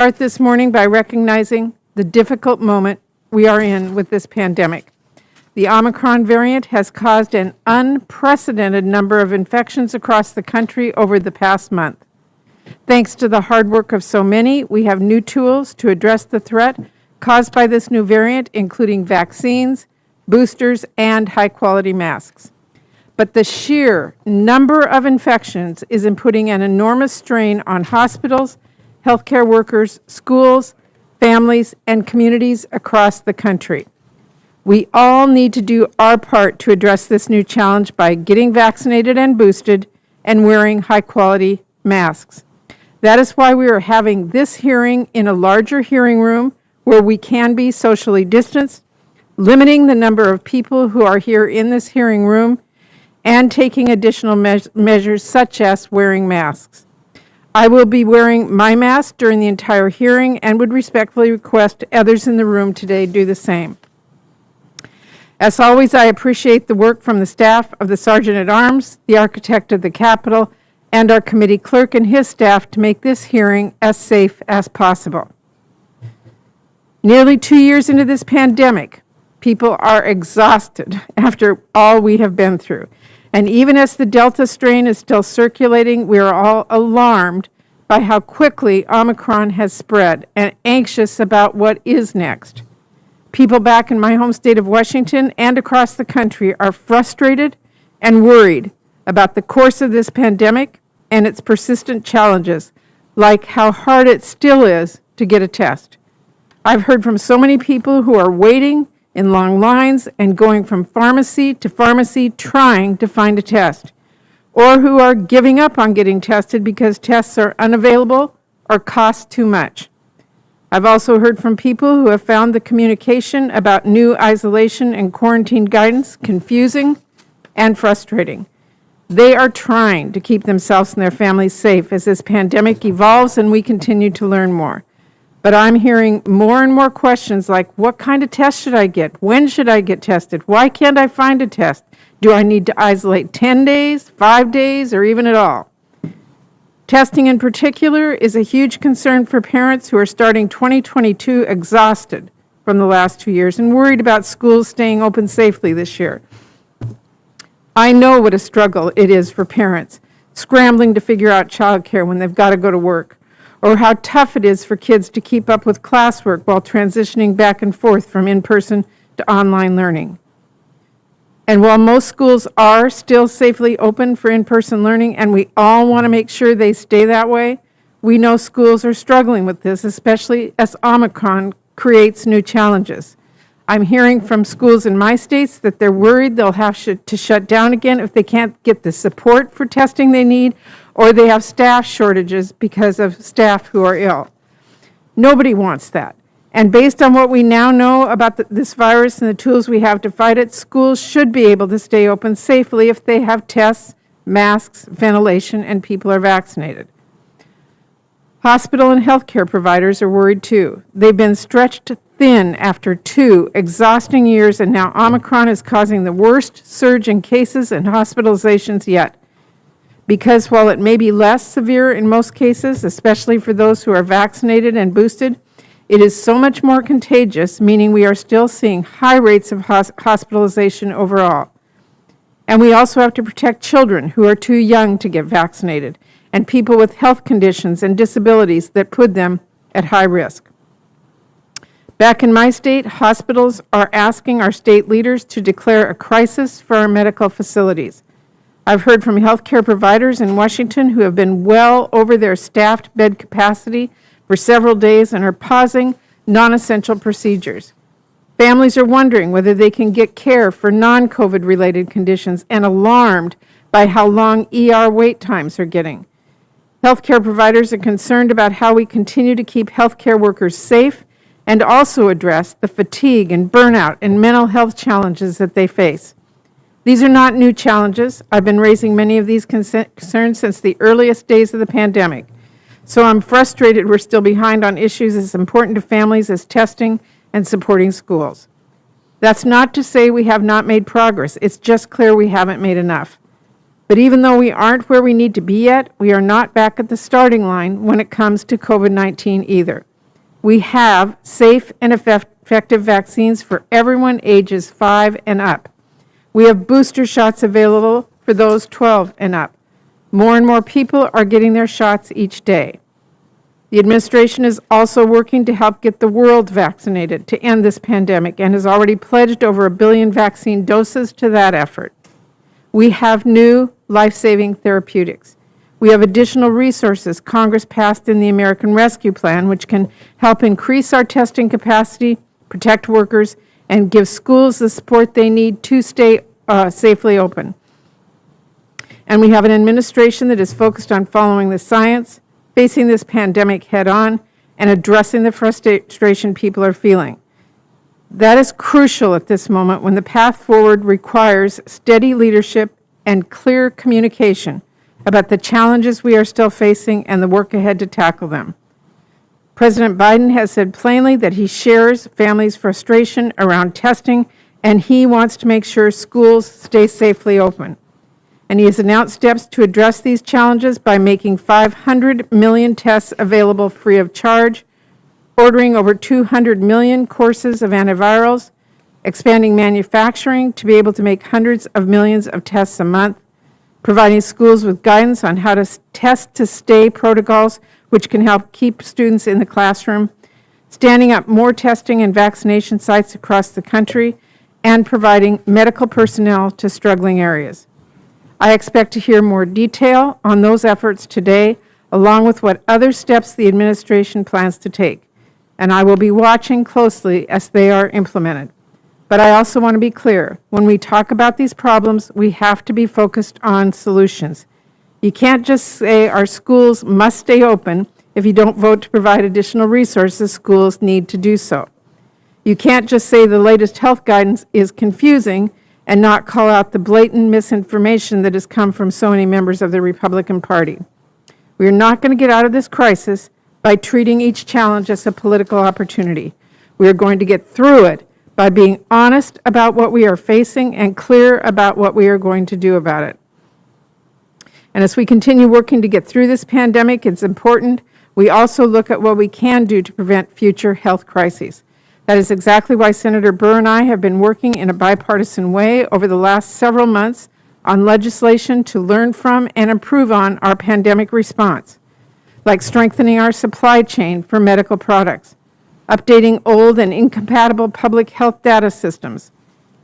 Start this morning by recognizing the difficult moment we are in with this pandemic. The Omicron variant has caused an unprecedented number of infections across the country over the past month. Thanks to the hard work of so many, we have new tools to address the threat caused by this new variant, including vaccines, boosters, and high-quality masks. But the sheer number of infections is putting an enormous strain on hospitals, healthcare workers, schools, families, and communities across the country. We all need to do our part to address this new challenge by getting vaccinated and boosted and wearing high-quality masks. That is why we are having this hearing in a larger hearing room where we can be socially distanced, limiting the number of people who are here in this hearing room, and taking additional measures such as wearing masks. I will be wearing my mask during the entire hearing and would respectfully request others in the room today do the same. As always, I appreciate the work from the staff of the Sergeant-at-Arms, the Architect of the Capitol, and our committee clerk and his staff to make this hearing as safe as possible. Nearly 2 years into this pandemic, people are exhausted after all we have been through. And even as the Delta strain is still circulating, we are all alarmed by how quickly Omicron has spread and anxious about what is next. People back in my home state of Washington and across the country are frustrated and worried about the course of this pandemic and its persistent challenges, like how hard it still is to get a test. I've heard from so many people who are waiting in long lines and going from pharmacy to pharmacy trying to find a test, or who are giving up on getting tested because tests are unavailable or cost too much. I've also heard from people who have found the communication about new isolation and quarantine guidance confusing and frustrating. They are trying to keep themselves and their families safe as this pandemic evolves and we continue to learn more. But I'm hearing more and more questions like, what kind of test should I get? When should I get tested? Why can't I find a test? Do I need to isolate 10 days, 5 days, or even at all? Testing in particular is a huge concern for parents who are starting 2022 exhausted from the last 2 years and worried about schools staying open safely this year. I know what a struggle it is for parents scrambling to figure out childcare when they've got to go to work, or how tough it is for kids to keep up with classwork while transitioning back and forth from in-person to online learning. And while most schools are still safely open for in-person learning, and we all want to make sure they stay that way, we know schools are struggling with this, especially as Omicron creates new challenges. I'm hearing from schools in my states that they're worried they'll have to shut down again if they can't get the support for testing they need, or they have staff shortages because of staff who are ill. Nobody wants that. And based on what we now know about this virus and the tools we have to fight it, schools should be able to stay open safely if they have tests, masks, ventilation, and people are vaccinated. Hospital and healthcare providers are worried too. They've been stretched thin after 2 exhausting years, and now Omicron is causing the worst surge in cases and hospitalizations yet. Because while it may be less severe in most cases, especially for those who are vaccinated and boosted, it is so much more contagious, meaning we are still seeing high rates of hospitalization overall. And we also have to protect children who are too young to get vaccinated, and people with health conditions and disabilities that put them at high risk. Back in my state, hospitals are asking our state leaders to declare a crisis for our medical facilities. I've heard from healthcare providers in Washington who have been well over their staffed bed capacity for several days and are pausing non-essential procedures. Families are wondering whether they can get care for non-COVID related conditions and alarmed by how long ER wait times are getting. Healthcare providers are concerned about how we continue to keep healthcare workers safe and also address the fatigue and burnout and mental health challenges that they face. These are not new challenges. I've been raising many of these concerns since the earliest days of the pandemic. So I'm frustrated we're still behind on issues as important to families as testing and supporting schools. That's not to say we have not made progress. It's just clear we haven't made enough. But even though we aren't where we need to be yet, we are not back at the starting line when it comes to COVID-19 either. We have safe and effective vaccines for everyone ages 5 and up. We have booster shots available for those 12 and up. More and more people are getting their shots each day. The administration is also working to help get the world vaccinated to end this pandemic and has already pledged over 1 billion vaccine doses to that effort. We have new life-saving therapeutics. We have additional resources Congress passed in the American Rescue Plan, which can help increase our testing capacity, protect workers, and give schools the support they need to stay safely open. And we have an administration that is focused on following the science, facing this pandemic head-on, and addressing the frustration people are feeling. That is crucial at this moment when the path forward requires steady leadership and clear communication about the challenges we are still facing and the work ahead to tackle them. President Biden has said plainly that he shares families' frustration around testing, and he wants to make sure schools stay safely open. And he has announced steps to address these challenges by making 500 million tests available free of charge, ordering over 200 million courses of antivirals, expanding manufacturing to be able to make hundreds of millions of tests a month, providing schools with guidance on how to test to stay protocols which can help keep students in the classroom, standing up more testing and vaccination sites across the country, and providing medical personnel to struggling areas. I expect to hear more detail on those efforts today, along with what other steps the administration plans to take, and I will be watching closely as they are implemented. But I also want to be clear, when we talk about these problems, we have to be focused on solutions. You can't just say our schools must stay open if you don't vote to provide additional resources schools need to do so. You can't just say the latest health guidance is confusing and not call out the blatant misinformation that has come from so many members of the Republican Party. We are not going to get out of this crisis by treating each challenge as a political opportunity. We are going to get through it by being honest about what we are facing and clear about what we are going to do about it. And as we continue working to get through this pandemic, it's important we also look at what we can do to prevent future health crises. That is exactly why Senator Burr and I have been working in a bipartisan way over the last several months on legislation to learn from and improve on our pandemic response, like strengthening our supply chain for medical products, updating old and incompatible public health data systems,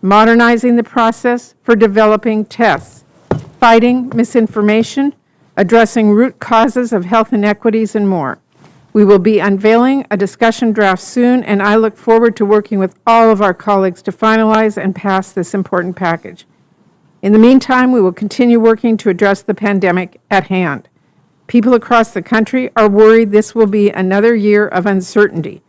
modernizing the process for developing tests, fighting misinformation, addressing root causes of health inequities, and more. We will be unveiling a discussion draft soon, and I look forward to working with all of our colleagues to finalize and pass this important package. In the meantime, we will continue working to address the pandemic at hand. People across the country are worried this will be another year of uncertainty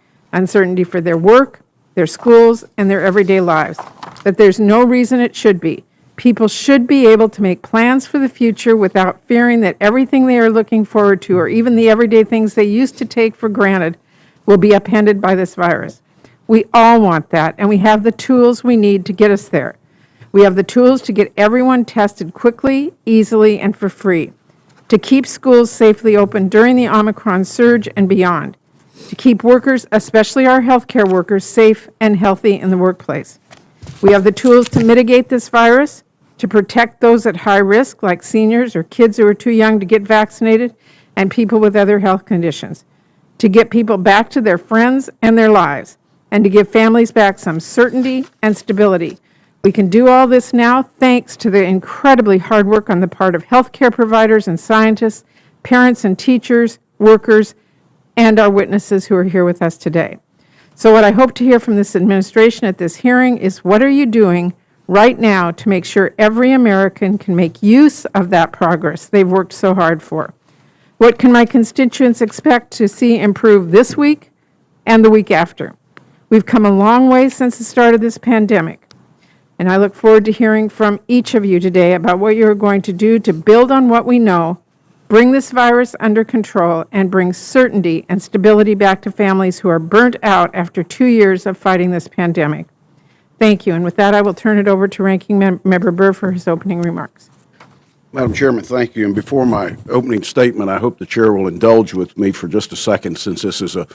for their work, their schools, and their everyday lives, but there's no reason it should be. People should be able to make plans for the future without fearing that everything they are looking forward to, or even the everyday things they used to take for granted, will be upended by this virus. We all want that, and we have the tools we need to get us there. We have the tools to get everyone tested quickly, easily, and for free, to keep schools safely open during the Omicron surge and beyond, to keep workers, especially our healthcare workers, safe and healthy in the workplace. We have the tools to mitigate this virus, to protect those at high risk, like seniors or kids who are too young to get vaccinated, and people with other health conditions, to get people back to their friends and their lives, and to give families back some certainty and stability. We can do all this now thanks to the incredibly hard work on the part of healthcare providers and scientists, parents and teachers, workers, and our witnesses who are here with us today. So what I hope to hear from this administration at this hearing is, what are you doing right now to make sure every American can make use of that progress they've worked so hard for? What can my constituents expect to see improve this week and the week after? We've come a long way since the start of this pandemic, and I look forward to hearing from each of you today about what you're going to do to build on what we know, bring this virus under control, and bring certainty and stability back to families who are burnt out after 2 years of fighting this pandemic. Thank you, and with that, I will turn it over to Ranking Member Burr for his opening remarks. Madam Chairman, thank you. And before my opening statement, I hope the chair will indulge with me for just a second, since this is a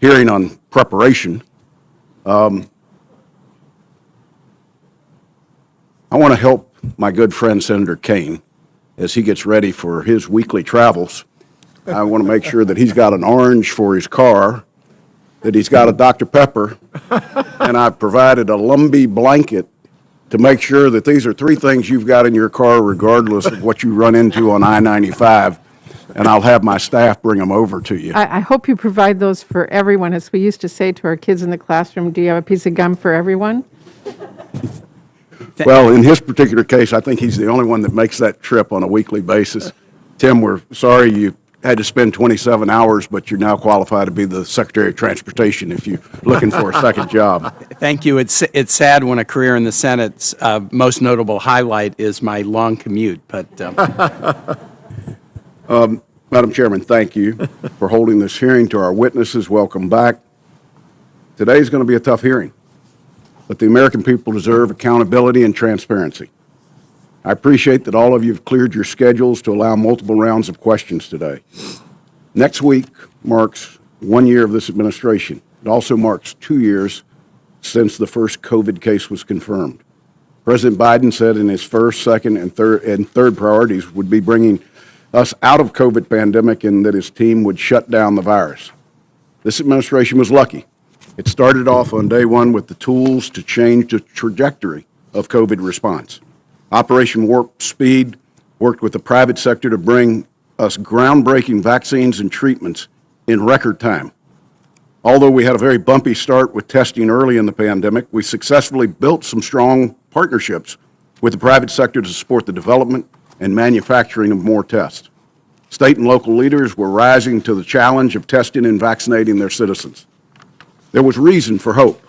hearing on preparation. I want to help my good friend Senator Kane as he gets ready for his weekly travels. I want to make sure that he's got an orange for his car, that he's got a Dr. Pepper, and I've provided a Lumbee blanket to make sure that these are three things you've got in your car regardless of what you run into on I-95, and I'll have my staff bring them over to you. I hope you provide those for everyone. As we used to say to our kids in the classroom, do you have a piece of gum for everyone? Well, in his particular case, I think he's the only one that makes that trip on a weekly basis. Tim, we're sorry you had to spend 27 hours, but you're now qualified to be the Secretary of Transportation if you're looking for a second job. Thank you. It's sad when a career in the Senate's most notable highlight is my long commute, but... Madam Chairman, thank you for holding this hearing. To our witnesses, welcome back. Today is going to be a tough hearing, but the American people deserve accountability and transparency. I appreciate that all of you have cleared your schedules to allow multiple rounds of questions today. Next week marks 1 year of this administration. It also marks 2 years since the first COVID case was confirmed. President Biden said in his first, second, and third priorities would be bringing us out of COVID pandemic, and that his team would shut down the virus. This administration was lucky. It started off on day one with the tools to change the trajectory of COVID response. Operation Warp Speed worked with the private sector to bring us groundbreaking vaccines and treatments in record time. Although we had a very bumpy start with testing early in the pandemic, we successfully built some strong partnerships with the private sector to support the development and manufacturing of more tests. State and local leaders were rising to the challenge of testing and vaccinating their citizens. There was reason for hope.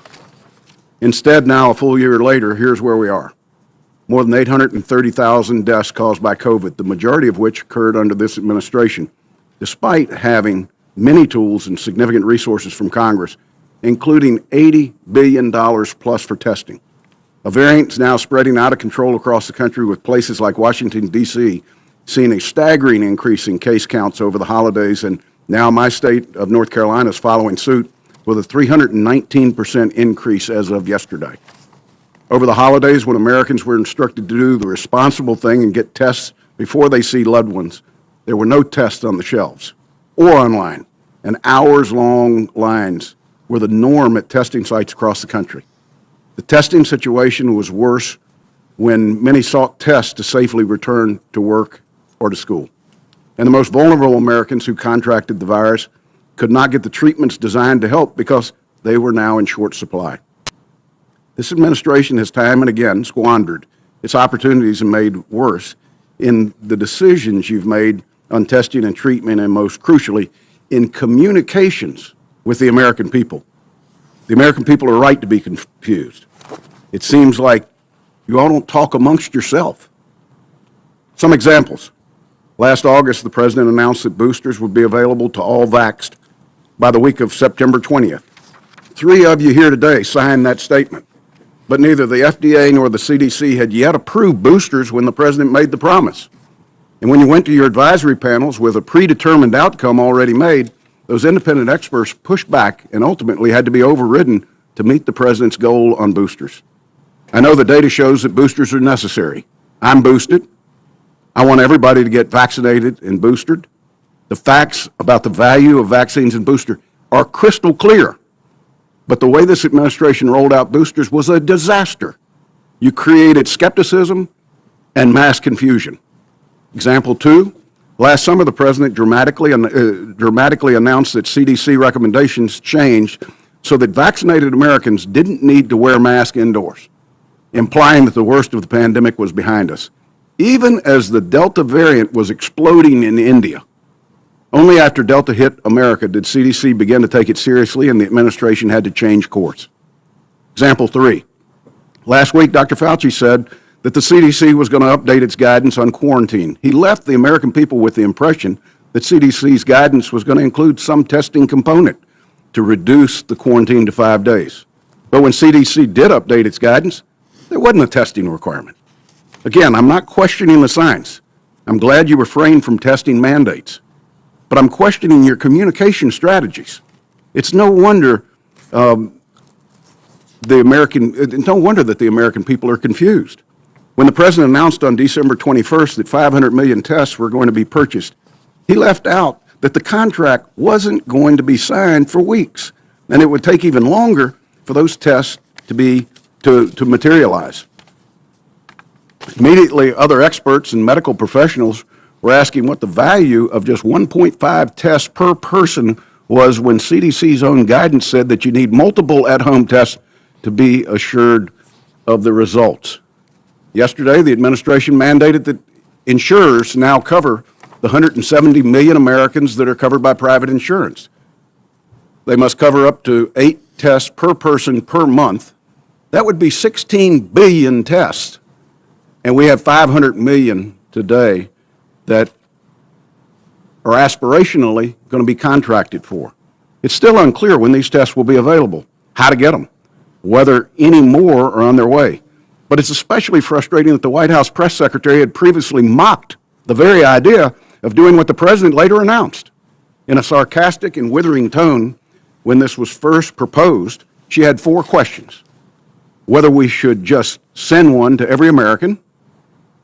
Instead, now, a full year later, here's where we are. More than 830,000 deaths caused by COVID, the majority of which occurred under this administration, despite having many tools and significant resources from Congress, including $80 billion plus for testing. A variant is now spreading out of control across the country, with places like Washington, D.C. seeing a staggering increase in case counts over the holidays, and now my state of North Carolina is following suit with a 319% increase as of yesterday. Over the holidays, when Americans were instructed to do the responsible thing and get tests before they see loved ones, there were no tests on the shelves or online, and hours-long lines were the norm at testing sites across the country. The testing situation was worse when many sought tests to safely return to work or to school. And the most vulnerable Americans who contracted the virus could not get the treatments designed to help because they were now in short supply. This administration has time and again squandered its opportunities and made worse in the decisions you've made on testing and treatment, and most crucially, in communications with the American people. The American people are right to be confused. It seems like you all don't talk amongst yourself. Some examples. Last August, the President announced that boosters would be available to all vaxxed by the week of September 20th. 3 of you here today signed that statement, but neither the FDA nor the CDC had yet approved boosters when the President made the promise. And when you went to your advisory panels with a predetermined outcome already made, those independent experts pushed back and ultimately had to be overridden to meet the President's goal on boosters. I know the data shows that boosters are necessary. I'm boosted. I want everybody to get vaccinated and boosted. The facts about the value of vaccines and booster are crystal clear. But the way this administration rolled out boosters was a disaster. You created skepticism and mass confusion. Example 2, last summer the President dramatically announced that CDC recommendations changed so that vaccinated Americans didn't need to wear masks indoors, implying that the worst of the pandemic was behind us, even as the Delta variant was exploding in India. Only after Delta hit America did CDC begin to take it seriously, and the administration had to change course. Example 3. Last week, Dr. Fauci said that the CDC was going to update its guidance on quarantine. He left the American people with the impression that CDC's guidance was going to include some testing component to reduce the quarantine to 5 days. But when CDC did update its guidance, there wasn't a testing requirement. Again, I'm not questioning the science. I'm glad you refrained from testing mandates, but I'm questioning your communication strategies. It's no wonder it's no wonder that the American people are confused. When the President announced on December 21st that 500 million tests were going to be purchased, he left out that the contract wasn't going to be signed for weeks, and it would take even longer for those tests to materialize. Immediately, other experts and medical professionals were asking what the value of just 1.5 tests per person was when CDC's own guidance said that you need multiple at-home tests to be assured of the results. Yesterday, the administration mandated that insurers now cover the 170 million Americans that are covered by private insurance. They must cover up to 8 tests per person per month. That would be 16 billion tests. And we have 500 million today that are aspirationally going to be contracted for. It's still unclear when these tests will be available, how to get them, whether any more are on their way. But it's especially frustrating that the White House press secretary had previously mocked the very idea of doing what the President later announced. In a sarcastic and withering tone, when this was first proposed, she had 4 questions. Whether we should just send one to every American,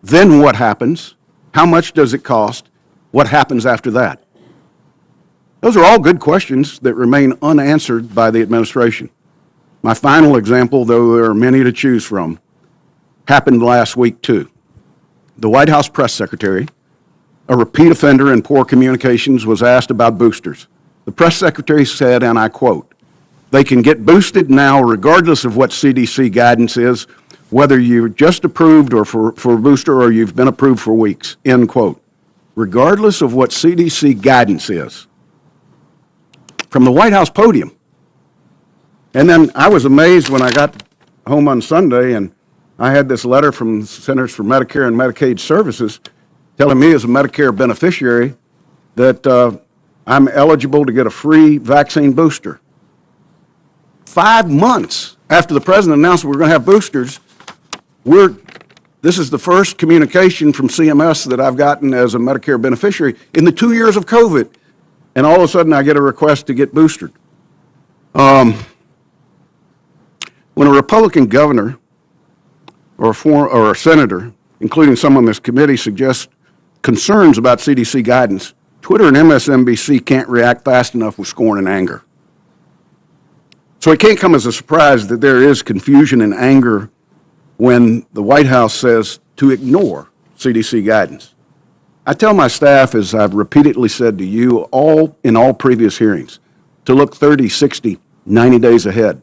then what happens, how much does it cost, what happens after that? Those are all good questions that remain unanswered by the administration. My final example, though there are many to choose from, happened last week too. The White House press secretary, a repeat offender in poor communications, was asked about boosters. The press secretary said, and I quote, "They can get boosted now regardless of what CDC guidance is, whether you're just approved or for a booster or you've been approved for weeks," end quote. Regardless of what CDC guidance is. From the White House podium. And then I was amazed when I got home on Sunday and I had this letter from the Centers for Medicare and Medicaid Services telling me as a Medicare beneficiary that I'm eligible to get a free vaccine booster. 5 months after the President announced we were going to have boosters, this is the first communication from CMS that I've gotten as a Medicare beneficiary in the 2 years of COVID, and all of a sudden I get a request to get boosted. When a Republican governor or a senator, including some on this committee, suggests concerns about CDC guidance, Twitter and MSNBC can't react fast enough with scorn and anger. So it can't come as a surprise that there is confusion and anger when the White House says to ignore CDC guidance. I tell my staff, as I've repeatedly said to you in all previous hearings, to look 30, 60, 90 days ahead.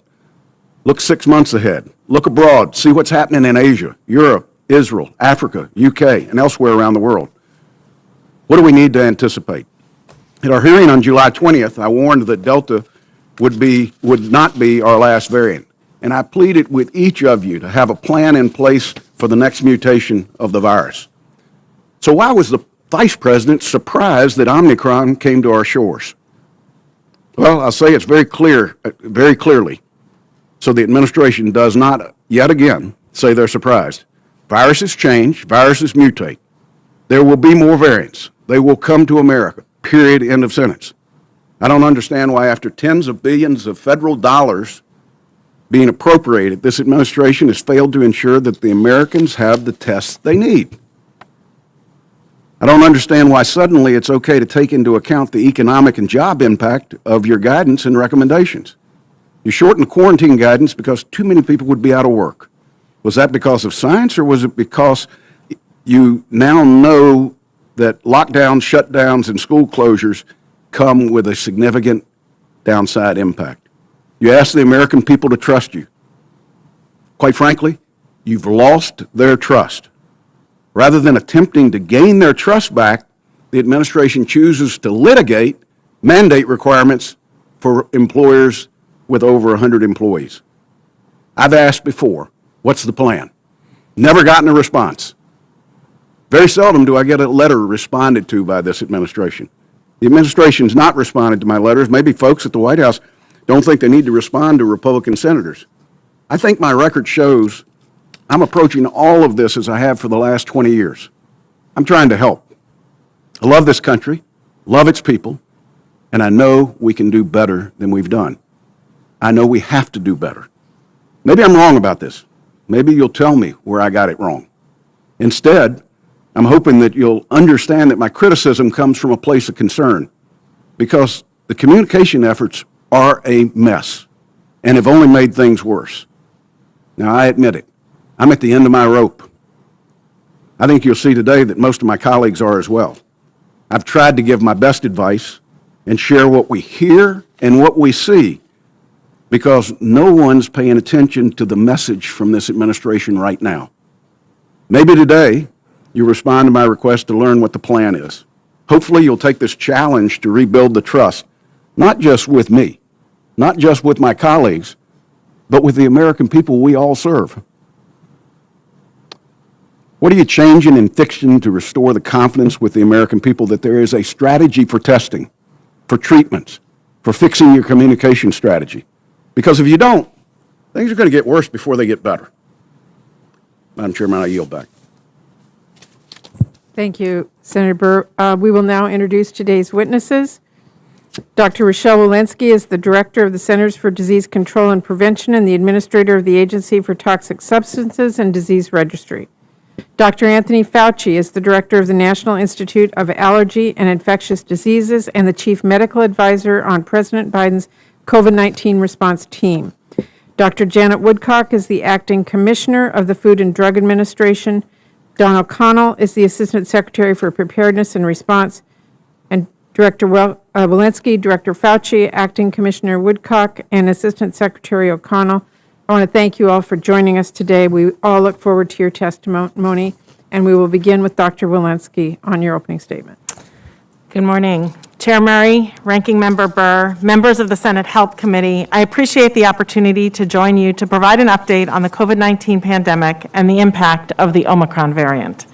Look 6 months ahead. Look abroad. See what's happening in Asia, Europe, Israel, Africa, UK, and elsewhere around the world. What do we need to anticipate? At our hearing on July 20th, I warned that Delta would not be our last variant. And I pleaded with each of you to have a plan in place for the next mutation of the virus. So why was the Vice President surprised that Omicron came to our shores? Well, I'll say it's very clearly, so the administration does not, yet again, say they're surprised. Viruses change, viruses mutate. There will be more variants. They will come to America, period, end of sentence. I don't understand why after tens of billions of federal dollars being appropriated, this administration has failed to ensure that the Americans have the tests they need. I don't understand why suddenly it's okay to take into account the economic and job impact of your guidance and recommendations. You shortened quarantine guidance because too many people would be out of work. Was that because of science, or was it because you now know that lockdowns, shutdowns, and school closures come with a significant downside impact? You asked the American people to trust you. Quite frankly, you've lost their trust. Rather than attempting to gain their trust back, the administration chooses to litigate mandate requirements for employers with over 100 employees. I've asked before, what's the plan? Never gotten a response. Very seldom do I get a letter responded to by this administration. The administration's not responded to my letters. Maybe folks at the White House don't think they need to respond to Republican senators. I think my record shows I'm approaching all of this as I have for the last 20 years. I'm trying to help. I love this country, love its people, and I know we can do better than we've done. I know we have to do better. Maybe I'm wrong about this. Maybe you'll tell me where I got it wrong. Instead, I'm hoping that you'll understand that my criticism comes from a place of concern, because the communication efforts are a mess and have only made things worse. Now, I admit it. I'm at the end of my rope. I think you'll see today that most of my colleagues are as well. I've tried to give my best advice and share what we hear and what we see, because no one's paying attention to the message from this administration right now. Maybe today you respond to my request to learn what the plan is. Hopefully you'll take this challenge to rebuild the trust, not just with me, not just with my colleagues, but with the American people we all serve. What are you changing in fiction to restore the confidence with the American people that there is a strategy for testing, for treatments, for fixing your communication strategy? Because if you don't, things are going to get worse before they get better. Madam Chairman, I yield back. Thank you, Senator Burr. We will now introduce today's witnesses. Dr. Rochelle Walensky is the Director of the Centers for Disease Control and Prevention and the Administrator of the Agency for Toxic Substances and Disease Registry. Dr. Anthony Fauci is the Director of the National Institute of Allergy and Infectious Diseases and the Chief Medical Advisor on President Biden's COVID-19 response team. Dr. Janet Woodcock is the Acting Commissioner of the Food and Drug Administration. Don O'Connell is the Assistant Secretary for Preparedness and Response. And Director Walensky, Director Fauci, Acting Commissioner Woodcock, and Assistant Secretary O'Connell. I want to thank you all for joining us today. We all look forward to your testimony, and we will begin with Dr. Walensky on your opening statement. Good morning. Chair Murray, Ranking Member Burr, members of the Senate Health Committee, I appreciate the opportunity to join you to provide an update on the COVID-19 pandemic and the impact of the Omicron variant.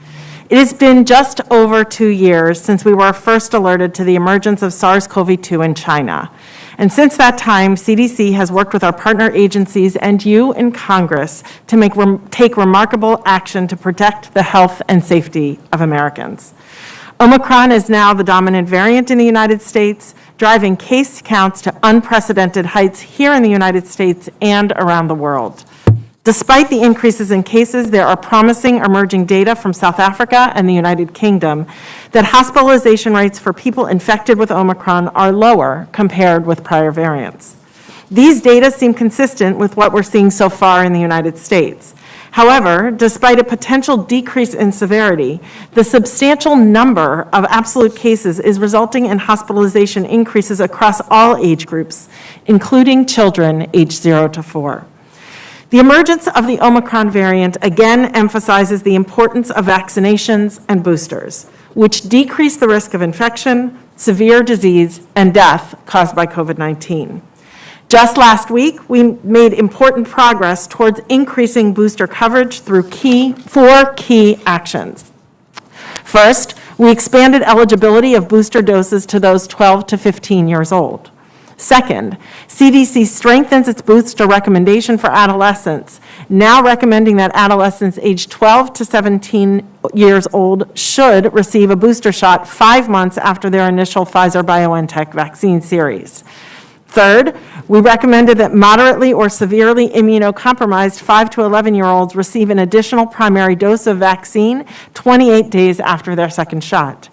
It has been just over 2 years since we were first alerted to the emergence of SARS-CoV-2 in China. And since that time, CDC has worked with our partner agencies and you in Congress to take remarkable action to protect the health and safety of Americans. Omicron is now the dominant variant in the United States, driving case counts to unprecedented heights here in the United States and around the world. Despite the increases in cases, there are promising emerging data from South Africa and the United Kingdom that hospitalization rates for people infected with Omicron are lower compared with prior variants. These data seem consistent with what we're seeing so far in the United States. However, despite a potential decrease in severity, the substantial number of absolute cases is resulting in hospitalization increases across all age groups, including children aged 0 to 4. The emergence of the Omicron variant again emphasizes the importance of vaccinations and boosters, which decrease the risk of infection, severe disease, and death caused by COVID-19. Just last week, we made important progress towards increasing booster coverage through four key actions. First, we expanded eligibility of booster doses to those 12 to 15 years old. Second, CDC strengthens its booster recommendation for adolescents, now recommending that adolescents aged 12 to 17 years old should receive a booster shot 5 months after their initial Pfizer-BioNTech vaccine series. Third, we recommended that moderately or severely immunocompromised 5 to 11-year-olds receive an additional primary dose of vaccine 28 days after their second shot.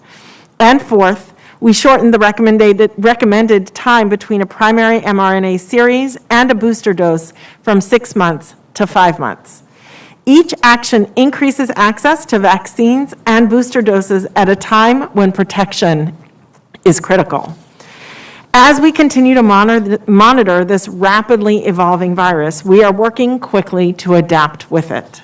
And fourth, we shortened the recommended time between a primary mRNA series and a booster dose from 6 months to 5 months. Each action increases access to vaccines and booster doses at a time when protection is critical. As we continue to monitor this rapidly evolving virus, we are working quickly to adapt with it.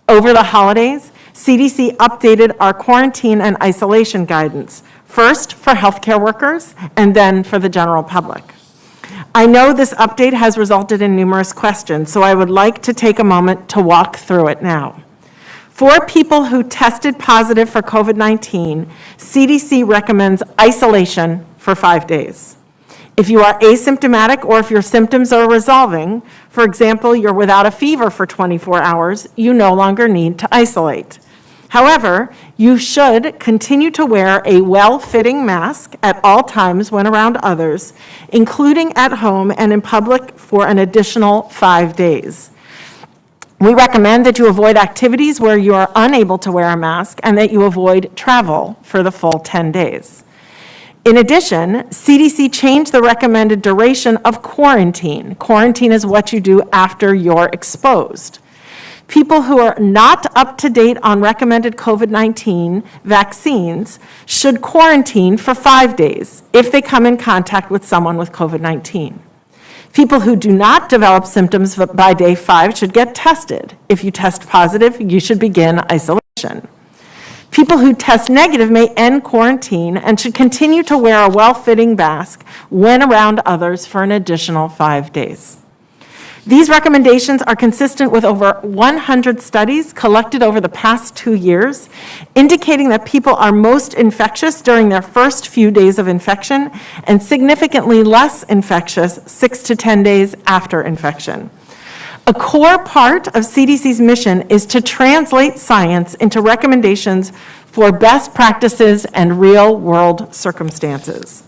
Over the holidays, CDC updated our quarantine and isolation guidance, first for healthcare workers and then for the general public. I know this update has resulted in numerous questions, so I would like to take a moment to walk through it now. For people who tested positive for COVID-19, CDC recommends isolation for 5 days. If you are asymptomatic or if your symptoms are resolving, for example, you're without a fever for 24 hours, you no longer need to isolate. However, you should continue to wear a well-fitting mask at all times when around others, including at home and in public for an additional 5 days. We recommend that you avoid activities where you are unable to wear a mask and that you avoid travel for the full 10 days. In addition, CDC changed the recommended duration of quarantine. Quarantine is what you do after you're exposed. People who are not up to date on recommended COVID-19 vaccines should quarantine for 5 days if they come in contact with someone with COVID-19. People who do not develop symptoms by day 5 should get tested. If you test positive, you should begin isolation. People who test negative may end quarantine and should continue to wear a well-fitting mask when around others for an additional 5 days. These recommendations are consistent with over 100 studies collected over the past 2 years, indicating that people are most infectious during their first few days of infection and significantly less infectious 6 to 10 days after infection. A core part of CDC's mission is to translate science into recommendations for best practices and real-world circumstances.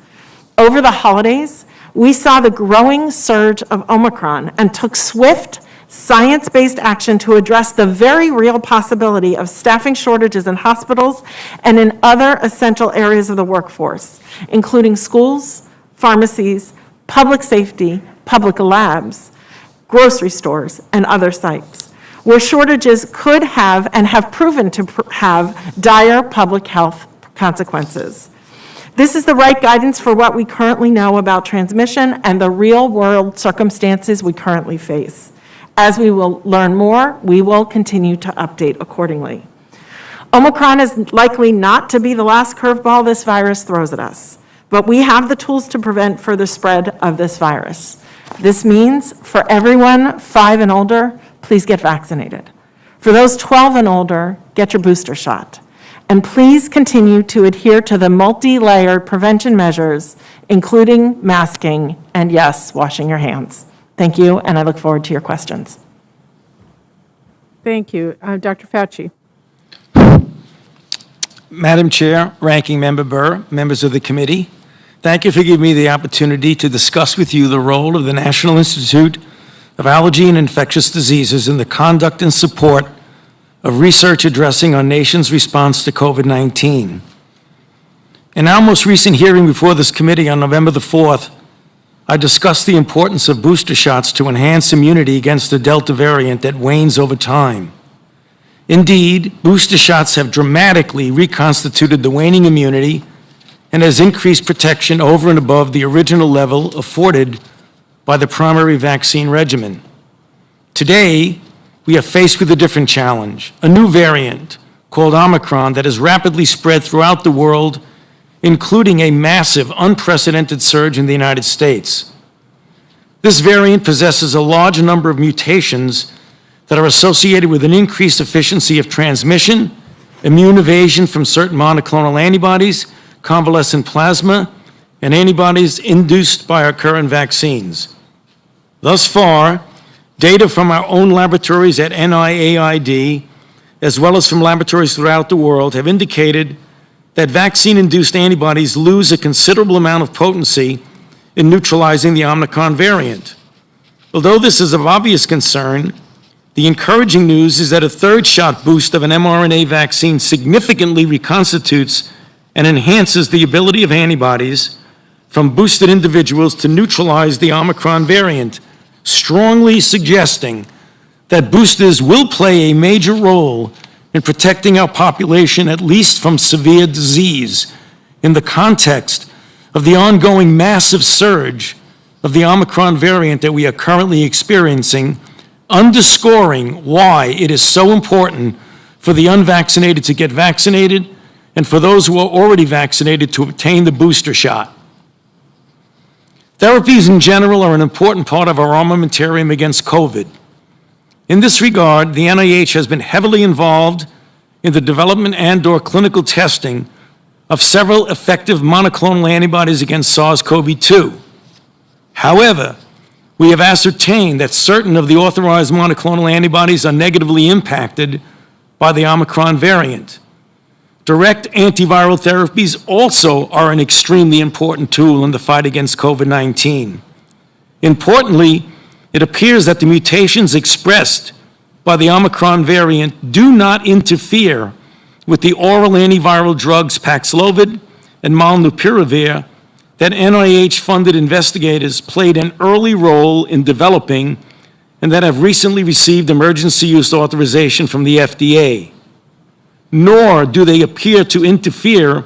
Over the holidays, we saw the growing surge of Omicron and took swift, science-based action to address the very real possibility of staffing shortages in hospitals and in other essential areas of the workforce, including schools, pharmacies, public safety, public labs, grocery stores, and other sites, where shortages could have and have proven to have dire public health consequences. This is the right guidance for what we currently know about transmission and the real-world circumstances we currently face. As we will learn more, we will continue to update accordingly. Omicron is likely not to be the last curveball this virus throws at us, but we have the tools to prevent further spread of this virus. This means for everyone 5 and older, please get vaccinated. For those 12 and older, get your booster shot. And please continue to adhere to the multi-layered prevention measures, including masking and, yes, washing your hands. Thank you, and I look forward to your questions. Thank you. Dr. Fauci. Madam Chair, Ranking Member Burr, members of the committee, thank you for giving me the opportunity to discuss with you the role of the National Institute of Allergy and Infectious Diseases in the conduct and support of research addressing our nation's response to COVID-19. In our most recent hearing before this committee on November the 4th, I discussed the importance of booster shots to enhance immunity against the Delta variant that wanes over time. Indeed, booster shots have dramatically reconstituted the waning immunity and has increased protection over and above the original level afforded by the primary vaccine regimen. Today, we are faced with a different challenge, a new variant called Omicron that has rapidly spread throughout the world, including a massive, unprecedented surge in the United States. This variant possesses a large number of mutations that are associated with an increased efficiency of transmission, immune evasion from certain monoclonal antibodies, convalescent plasma, and antibodies induced by our current vaccines. Thus far, data from our own laboratories at NIAID, as well as from laboratories throughout the world, have indicated that vaccine-induced antibodies lose a considerable amount of potency in neutralizing the Omicron variant. Although this is of obvious concern, the encouraging news is that a third shot boost of an mRNA vaccine significantly reconstitutes and enhances the ability of antibodies from boosted individuals to neutralize the Omicron variant, strongly suggesting that boosters will play a major role in protecting our population, at least from severe disease, in the context of the ongoing massive surge of the Omicron variant that we are currently experiencing, underscoring why it is so important for the unvaccinated to get vaccinated and for those who are already vaccinated to obtain the booster shot. Therapies in general are an important part of our armamentarium against COVID. In this regard, the NIH has been heavily involved in the development and/or clinical testing of several effective monoclonal antibodies against SARS-CoV-2. However, we have ascertained that certain of the authorized monoclonal antibodies are negatively impacted by the Omicron variant. Direct antiviral therapies also are an extremely important tool in the fight against COVID-19. Importantly, it appears that the mutations expressed by the Omicron variant do not interfere with the oral antiviral drugs Paxlovid and Molnupiravir that NIH-funded investigators played an early role in developing and that have recently received emergency use authorization from the FDA. Nor do they appear to interfere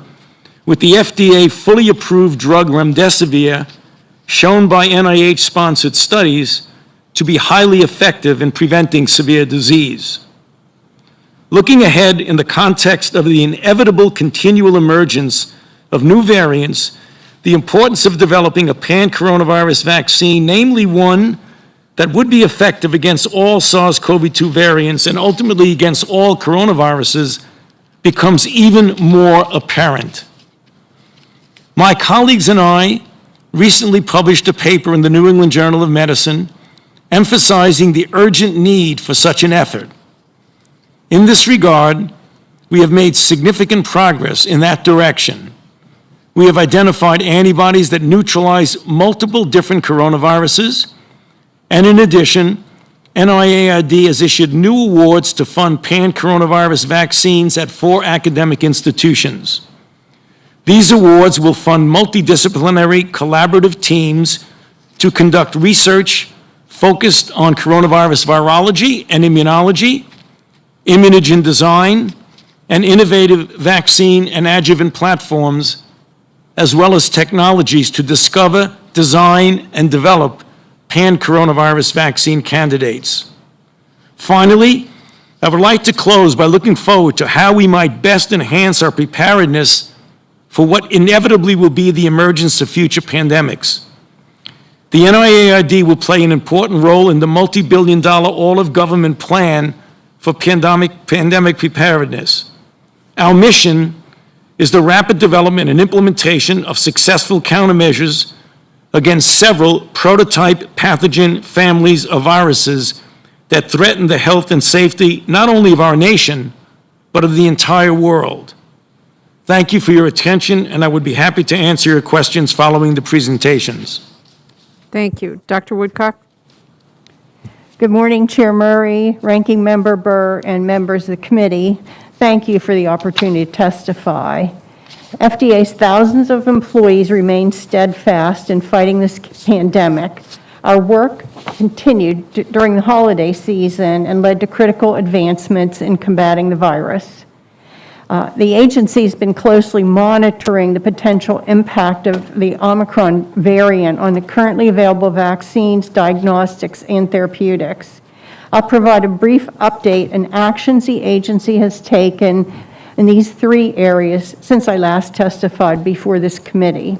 with the FDA fully approved drug remdesivir, shown by NIH-sponsored studies to be highly effective in preventing severe disease. Looking ahead in the context of the inevitable continual emergence of new variants, the importance of developing a pan-coronavirus vaccine, namely one that would be effective against all SARS-CoV-2 variants and ultimately against all coronaviruses, becomes even more apparent. My colleagues and I recently published a paper in the New England Journal of Medicine emphasizing the urgent need for such an effort. In this regard, we have made significant progress in that direction. We have identified antibodies that neutralize multiple different coronaviruses, and in addition, NIAID has issued new awards to fund pan-coronavirus vaccines at 4 academic institutions. These awards will fund multidisciplinary collaborative teams to conduct research focused on coronavirus virology and immunology, immunogen design, and innovative vaccine and adjuvant platforms, as well as technologies to discover, design, and develop pan-coronavirus vaccine candidates. Finally, I would like to close by looking forward to how we might best enhance our preparedness for what inevitably will be the emergence of future pandemics. The NIAID will play an important role in the multi-billion-dollar all-of-government plan for pandemic preparedness. Our mission is the rapid development and implementation of successful countermeasures against several prototype pathogen families of viruses that threaten the health and safety not only of our nation, but of the entire world. Thank you for your attention, and I would be happy to answer your questions following the presentations. Thank you. Dr. Woodcock? Good morning, Chair Murray, Ranking Member Burr, and members of the committee. Thank you for the opportunity to testify. FDA's thousands of employees remain steadfast in fighting this pandemic. Our work continued during the holiday season and led to critical advancements in combating the virus. The agency has been closely monitoring the potential impact of the Omicron variant on the currently available vaccines, diagnostics, and therapeutics. I'll provide a brief update on actions the agency has taken in these 3 areas since I last testified before this committee.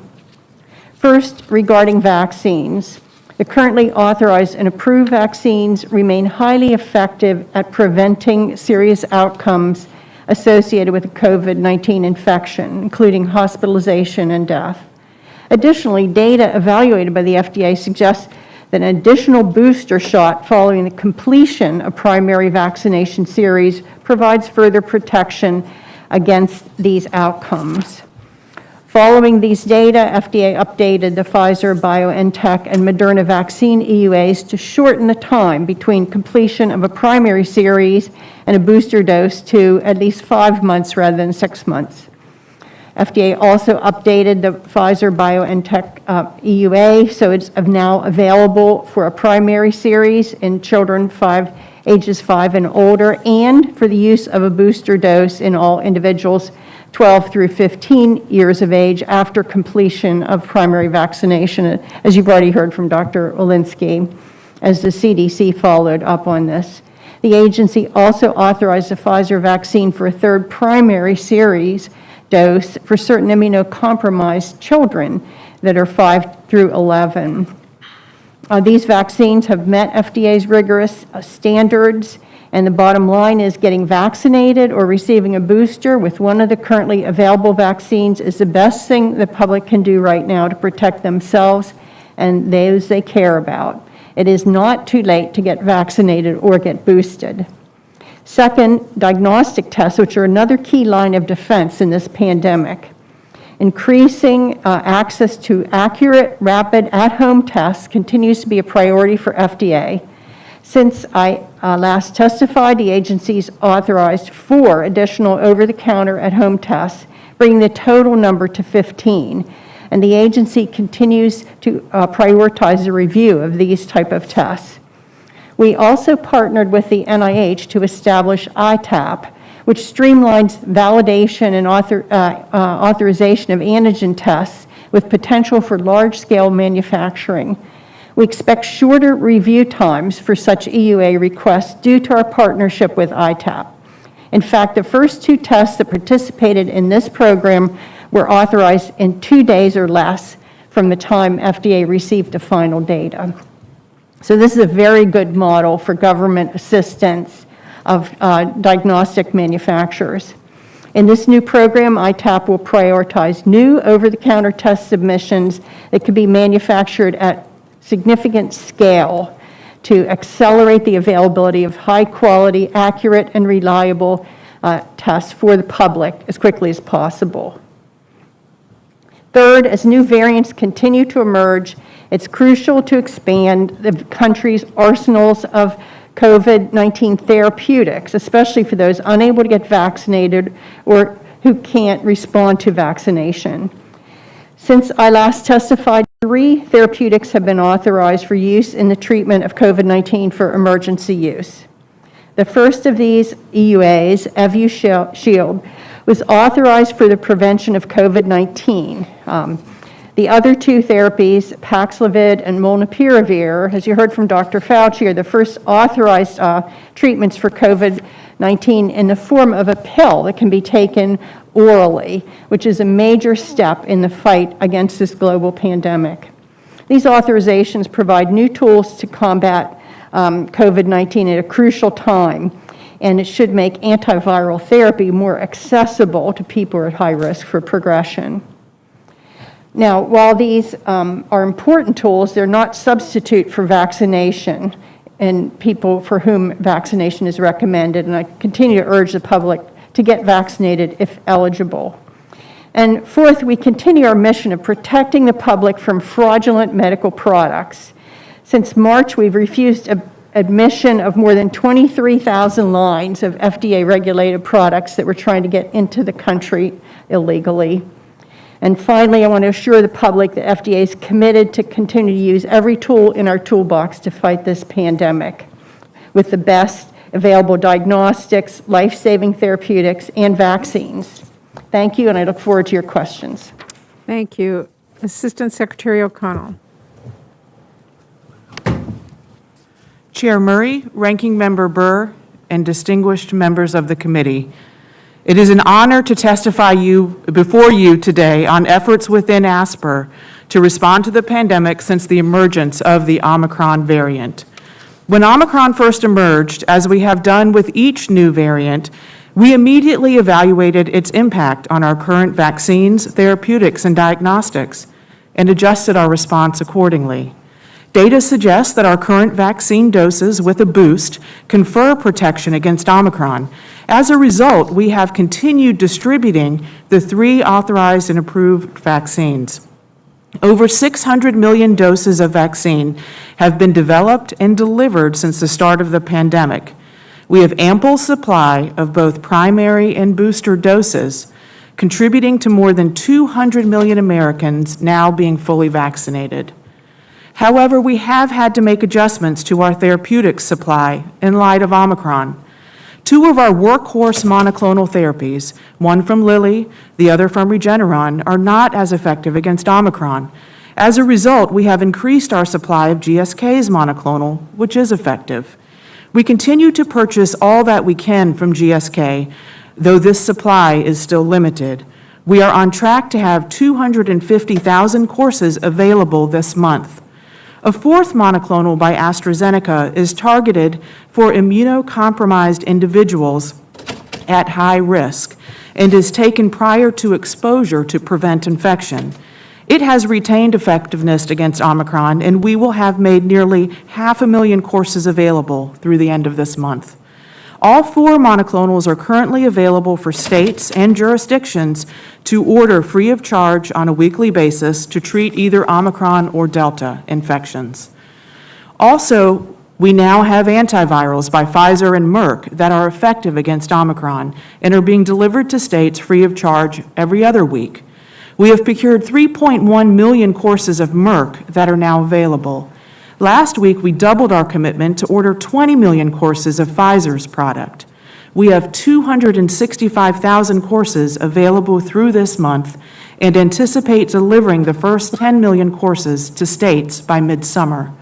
First, regarding vaccines. The currently authorized and approved vaccines remain highly effective at preventing serious outcomes associated with a COVID-19 infection, including hospitalization and death. Additionally, data evaluated by the FDA suggests that an additional booster shot following the completion of primary vaccination series provides further protection against these outcomes. Following these data, FDA updated the Pfizer, BioNTech, and Moderna vaccine EUAs to shorten the time between completion of a primary series and a booster dose to at least 5 months rather than 6 months. FDA also updated the Pfizer, BioNTech EUA, so it's now available for a primary series in children ages 5 and older, and for the use of a booster dose in all individuals 12 through 15 years of age after completion of primary vaccination, as you've already heard from Dr. Walensky, as the CDC followed up on this. The agency also authorized the Pfizer vaccine for a 3rd primary series dose for certain immunocompromised children that are 5 through 11. These vaccines have met FDA's rigorous standards, and the bottom line is getting vaccinated or receiving a booster with one of the currently available vaccines is the best thing the public can do right now to protect themselves and those they care about. It is not too late to get vaccinated or get boosted. Second, diagnostic tests, which are another key line of defense in this pandemic. Increasing access to accurate, rapid, at-home tests continues to be a priority for FDA. Since I last testified, the agency's authorized 4 additional over-the-counter at-home tests, bringing the total number to 15. And the agency continues to prioritize the review of these type of tests. We also partnered with the NIH to establish ITAP, which streamlines validation and authorization of antigen tests with potential for large-scale manufacturing. We expect shorter review times for such EUA requests due to our partnership with ITAP. In fact, the first 2 tests that participated in this program were authorized in 2 days or less from the time FDA received the final data. So this is a very good model for government assistance of diagnostic manufacturers. In this new program, ITAP will prioritize new over-the-counter test submissions that could be manufactured at significant scale to accelerate the availability of high-quality, accurate, and reliable tests for the public as quickly as possible. Third, as new variants continue to emerge, it's crucial to expand the country's arsenals of COVID-19 therapeutics, especially for those unable to get vaccinated or who can't respond to vaccination. Since I last testified, 3 therapeutics have been authorized for use in the treatment of COVID-19 for emergency use. The first of these EUAs, Evusheld, was authorized for the prevention of COVID-19. The other 2 therapies, Paxlovid and Molnupiravir, as you heard from Dr. Fauci, are the first authorized treatments for COVID-19 in the form of a pill that can be taken orally, which is a major step in the fight against this global pandemic. These authorizations provide new tools to combat COVID-19 at a crucial time, and it should make antiviral therapy more accessible to people at high risk for progression. Now, while these are important tools, they're not substitute for vaccination in people for whom vaccination is recommended, and I continue to urge the public to get vaccinated if eligible. And fourth, we continue our mission of protecting the public from fraudulent medical products. Since March, we've refused admission of more than 23,000 lines of FDA-regulated products that were trying to get into the country illegally. And finally, I want to assure the public that FDA is committed to continue to use every tool in our toolbox to fight this pandemic with the best available diagnostics, life-saving therapeutics, and vaccines. Thank you, and I look forward to your questions. Thank you. Assistant Secretary O'Connell. Chair Murray, Ranking Member Burr, and distinguished members of the committee, it is an honor to testify before you today on efforts within ASPR to respond to the pandemic since the emergence of the Omicron variant. When Omicron first emerged, as we have done with each new variant, we immediately evaluated its impact on our current vaccines, therapeutics, and diagnostics, and adjusted our response accordingly. Data suggests that our current vaccine doses with a boost confer protection against Omicron. As a result, we have continued distributing the 3 authorized and approved vaccines. Over 600 million doses of vaccine have been developed and delivered since the start of the pandemic. We have ample supply of both primary and booster doses, contributing to more than 200 million Americans now being fully vaccinated. However, we have had to make adjustments to our therapeutics supply in light of Omicron. 2 of our workhorse monoclonal therapies, one from Lilly, the other from Regeneron, are not as effective against Omicron. As a result, we have increased our supply of GSK's monoclonal, which is effective. We continue to purchase all that we can from GSK, though this supply is still limited. We are on track to have 250,000 courses available this month. A 4th monoclonal by AstraZeneca is targeted for immunocompromised individuals at high risk and is taken prior to exposure to prevent infection. It has retained effectiveness against Omicron, and we will have made nearly 500,000 courses available through the end of this month. All 4 monoclonals are currently available for states and jurisdictions to order free of charge on a weekly basis to treat either Omicron or Delta infections. Also, we now have antivirals by Pfizer and Merck that are effective against Omicron and are being delivered to states free of charge every other week. We have procured 3.1 million courses of Merck that are now available. Last week, we doubled our commitment to order 20 million courses of Pfizer's product. We have 265,000 courses available through this month and anticipate delivering the first 10 million courses to states by midsummer.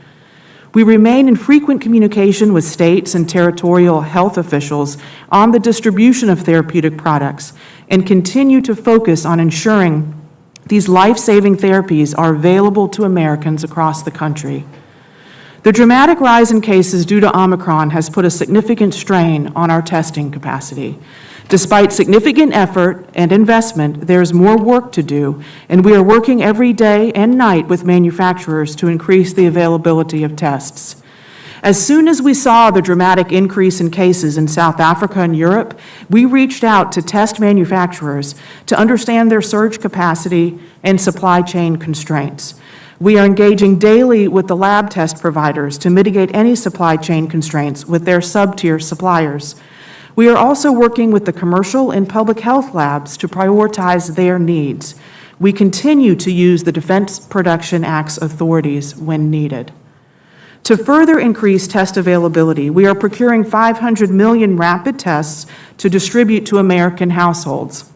We remain in frequent communication with states and territorial health officials on the distribution of therapeutic products and continue to focus on ensuring these life-saving therapies are available to Americans across the country. The dramatic rise in cases due to Omicron has put a significant strain on our testing capacity. Despite significant effort and investment, there's more work to do, and we are working every day and night with manufacturers to increase the availability of tests. As soon as we saw the dramatic increase in cases in South Africa and Europe, we reached out to test manufacturers to understand their surge capacity and supply chain constraints. We are engaging daily with the lab test providers to mitigate any supply chain constraints with their sub-tier suppliers. We are also working with the commercial and public health labs to prioritize their needs. We continue to use the Defense Production Act's authorities when needed. To further increase test availability, we are procuring 500 million rapid tests to distribute to American households.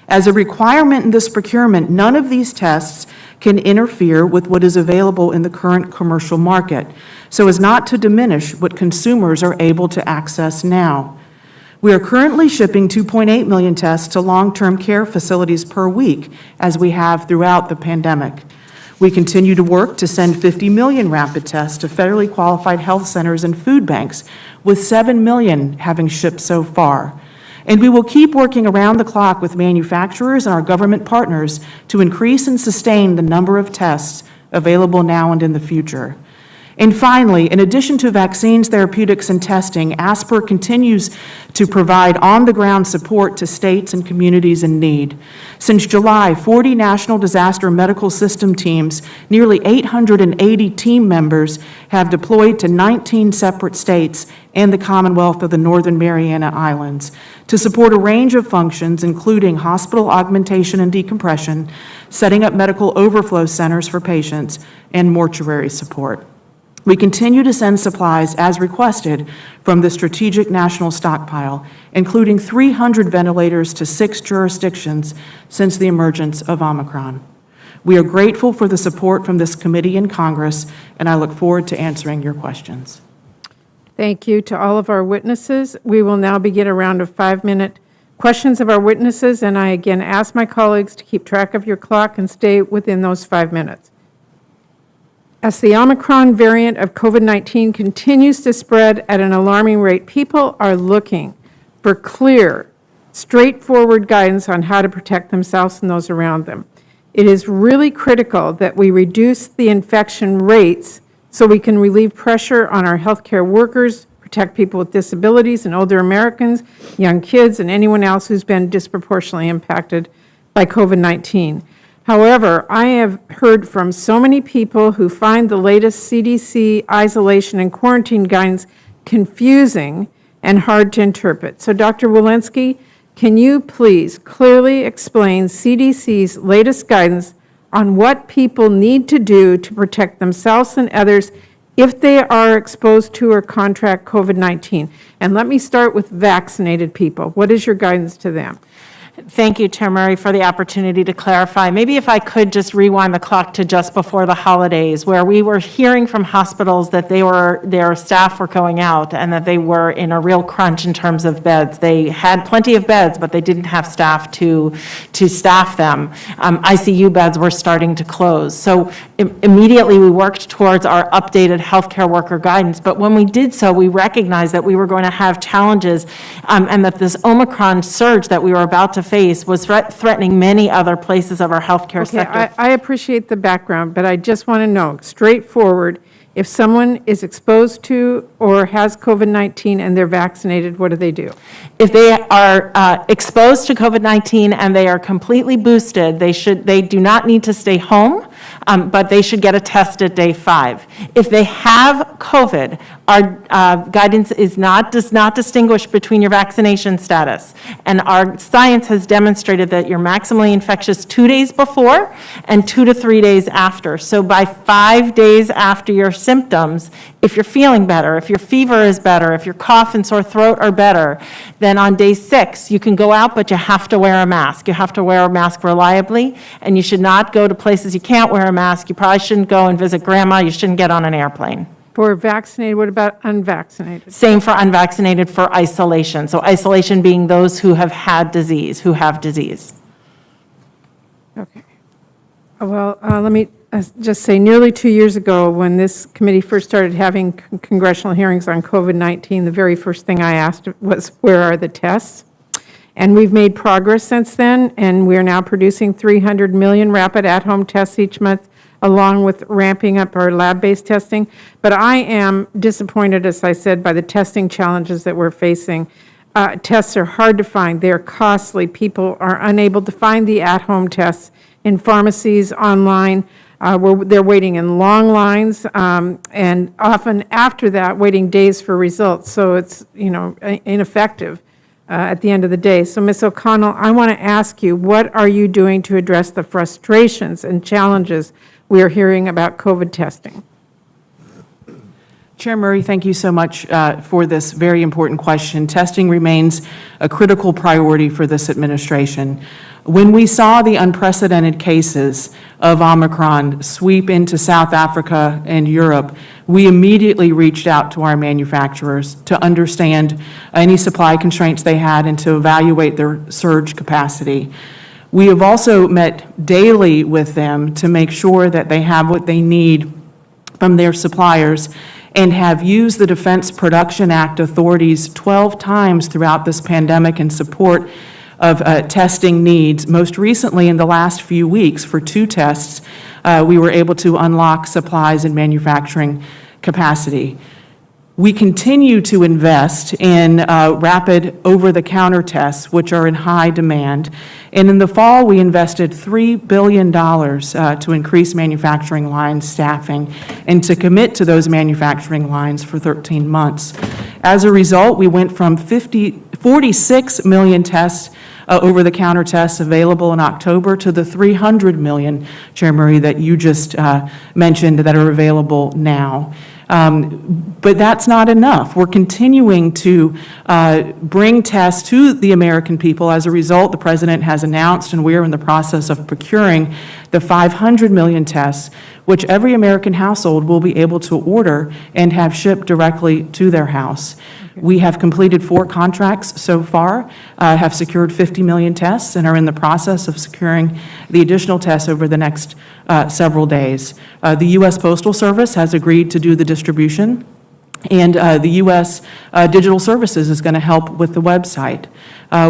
As a requirement in this procurement, none of these tests can interfere with what is available in the current commercial market, so as not to diminish what consumers are able to access now. We are currently shipping 2.8 million tests to long-term care facilities per week, as we have throughout the pandemic. We continue to work to send 50 million rapid tests to federally qualified health centers and food banks, with 7 million having shipped so far. And we will keep working around the clock with manufacturers and our government partners to increase and sustain the number of tests available now and in the future. And finally, in addition to vaccines, therapeutics, and testing, ASPR continues to provide on-the-ground support to states and communities in need. Since July, 40 National Disaster Medical System teams, nearly 880 team members, have deployed to 19 separate states and the Commonwealth of the Northern Mariana Islands to support a range of functions, including hospital augmentation and decompression, setting up medical overflow centers for patients, and mortuary support. We continue to send supplies as requested from the Strategic National Stockpile, including 300 ventilators to 6 jurisdictions since the emergence of Omicron. We are grateful for the support from this committee in Congress, and I look forward to answering your questions. Thank you to all of our witnesses. We will now begin a round of 5-minute questions of our witnesses, and I again ask my colleagues to keep track of your clock and stay within those 5 minutes. As the Omicron variant of COVID-19 continues to spread at an alarming rate, people are looking for clear, straightforward guidance on how to protect themselves and those around them. It is really critical that we reduce the infection rates so we can relieve pressure on our healthcare workers, protect people with disabilities and older Americans, young kids, and anyone else who's been disproportionately impacted by COVID-19. However, I have heard from so many people who find the latest CDC isolation and quarantine guidance confusing and hard to interpret. So, Dr. Walensky, can you please clearly explain CDC's latest guidance on what people need to do to protect themselves and others if they are exposed to or contract COVID-19? And let me start with vaccinated people. What is your guidance to them? Thank you, Chair Murray, for the opportunity to clarify. Maybe if I could just rewind the clock to just before the holidays, where we were hearing from hospitals that their staff were going out and that they were in a real crunch in terms of beds. They had plenty of beds, but they didn't have staff to staff them. ICU beds were starting to close. So immediately we worked towards our updated healthcare worker guidance. But when we did so, we recognized that we were going to have challenges and that this Omicron surge that we were about to face was threatening many other places of our healthcare sector. I appreciate the background, but I just want to know, straightforward, If someone is exposed to or has COVID-19 and they're vaccinated, what do they do? If they are exposed to COVID-19 and they are completely boosted, they do not need to stay home, but they should get a test at day 5. If they have COVID, our guidance does not distinguish between your vaccination status. And our science has demonstrated that you're maximally infectious 2 days before and 2 to 3 days after. So by 5 days after your symptoms, if you're feeling better, if your fever is better, if your cough and sore throat are better, then on day 6, you can go out, but you have to wear a mask. You have to wear a mask reliably, and you should not go to places you can't wear a mask. You probably shouldn't go and visit grandma. You shouldn't get on an airplane. For vaccinated, what about unvaccinated? Same for unvaccinated for isolation. So isolation being those who have had disease, who have disease. Okay. Well, let me just say, nearly 2 years ago, when this committee first started having congressional hearings on COVID-19, the very first thing I asked was, where are the tests? And we've made progress since then, and we're now producing 300 million rapid at-home tests each month, along with ramping up our lab-based testing. But I am disappointed, as I said, by the testing challenges that we're facing. Tests are hard to find. They're costly. People are unable to find the at-home tests in pharmacies, online. They're waiting in long lines, and often after that, waiting days for results. So it's, ineffective at the end of the day. So, Ms. O'Connell, I want to ask you, what are you doing to address the frustrations and challenges we are hearing about COVID testing? Chair Murray, thank you so much for this very important question. Testing remains a critical priority for this administration. When we saw the unprecedented cases of Omicron sweep into South Africa and Europe, we immediately reached out to our manufacturers to understand any supply constraints they had and to evaluate their surge capacity. We have also met daily with them to make sure that they have what they need from their suppliers, and have used the Defense Production Act authorities 12 times throughout this pandemic in support of testing needs. Most recently, in the last few weeks, for 2 tests, we were able to unlock supplies and manufacturing capacity. We continue to invest in rapid over-the-counter tests, which are in high demand. And in the fall, we invested $3 billion to increase manufacturing line staffing and to commit to those manufacturing lines for 13 months. As a result, we went from 46 million tests, over-the-counter tests available in October, to the 300 million, Chair Murray, that you just mentioned that are available now. But that's not enough. We're continuing to bring tests to the American people. As a result, the President has announced, and we are in the process of procuring, the 500 million tests, which every American household will be able to order and have shipped directly to their house. We have completed 4 contracts so far, have secured 50 million tests, and are in the process of securing the additional tests over the next several days. The U.S. Postal Service has agreed to do the distribution, and the U.S. Digital Services is going to help with the website.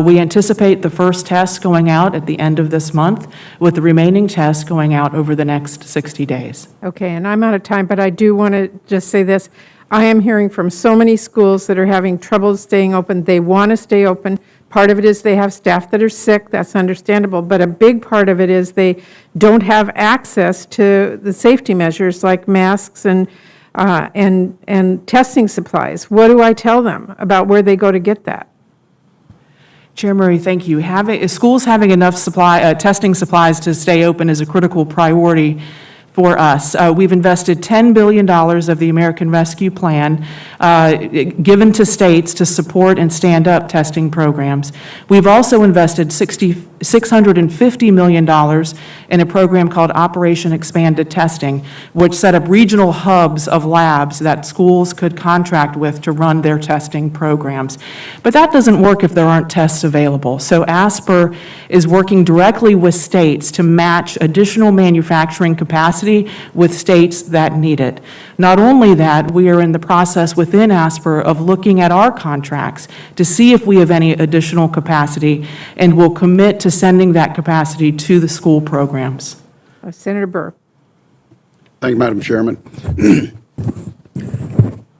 We anticipate the first tests going out at the end of this month, with the remaining tests going out over the next 60 days. Okay, and I'm out of time, but I do want to just say this. I am hearing from so many schools that are having trouble staying open. They want to stay open. Part of it is they have staff that are sick. That's understandable. But a big part of it is they don't have access to the safety measures like masks and testing supplies. What do I tell them about where they go to get that? Chair Murray, thank you. Schools having enough testing supplies to stay open is a critical priority for us. We've invested $10 billion of the American Rescue Plan given to states to support and stand up testing programs. We've also invested $650 million in a program called Operation Expanded Testing, which set up regional hubs of labs that schools could contract with to run their testing programs. But that doesn't work if there aren't tests available. So ASPR is working directly with states to match additional manufacturing capacity with states that need it. Not only that, we are in the process within ASPR of looking at our contracts to see if we have any additional capacity, and will commit to sending that capacity to the school programs. Senator Burr. Thank you, Madam Chairman.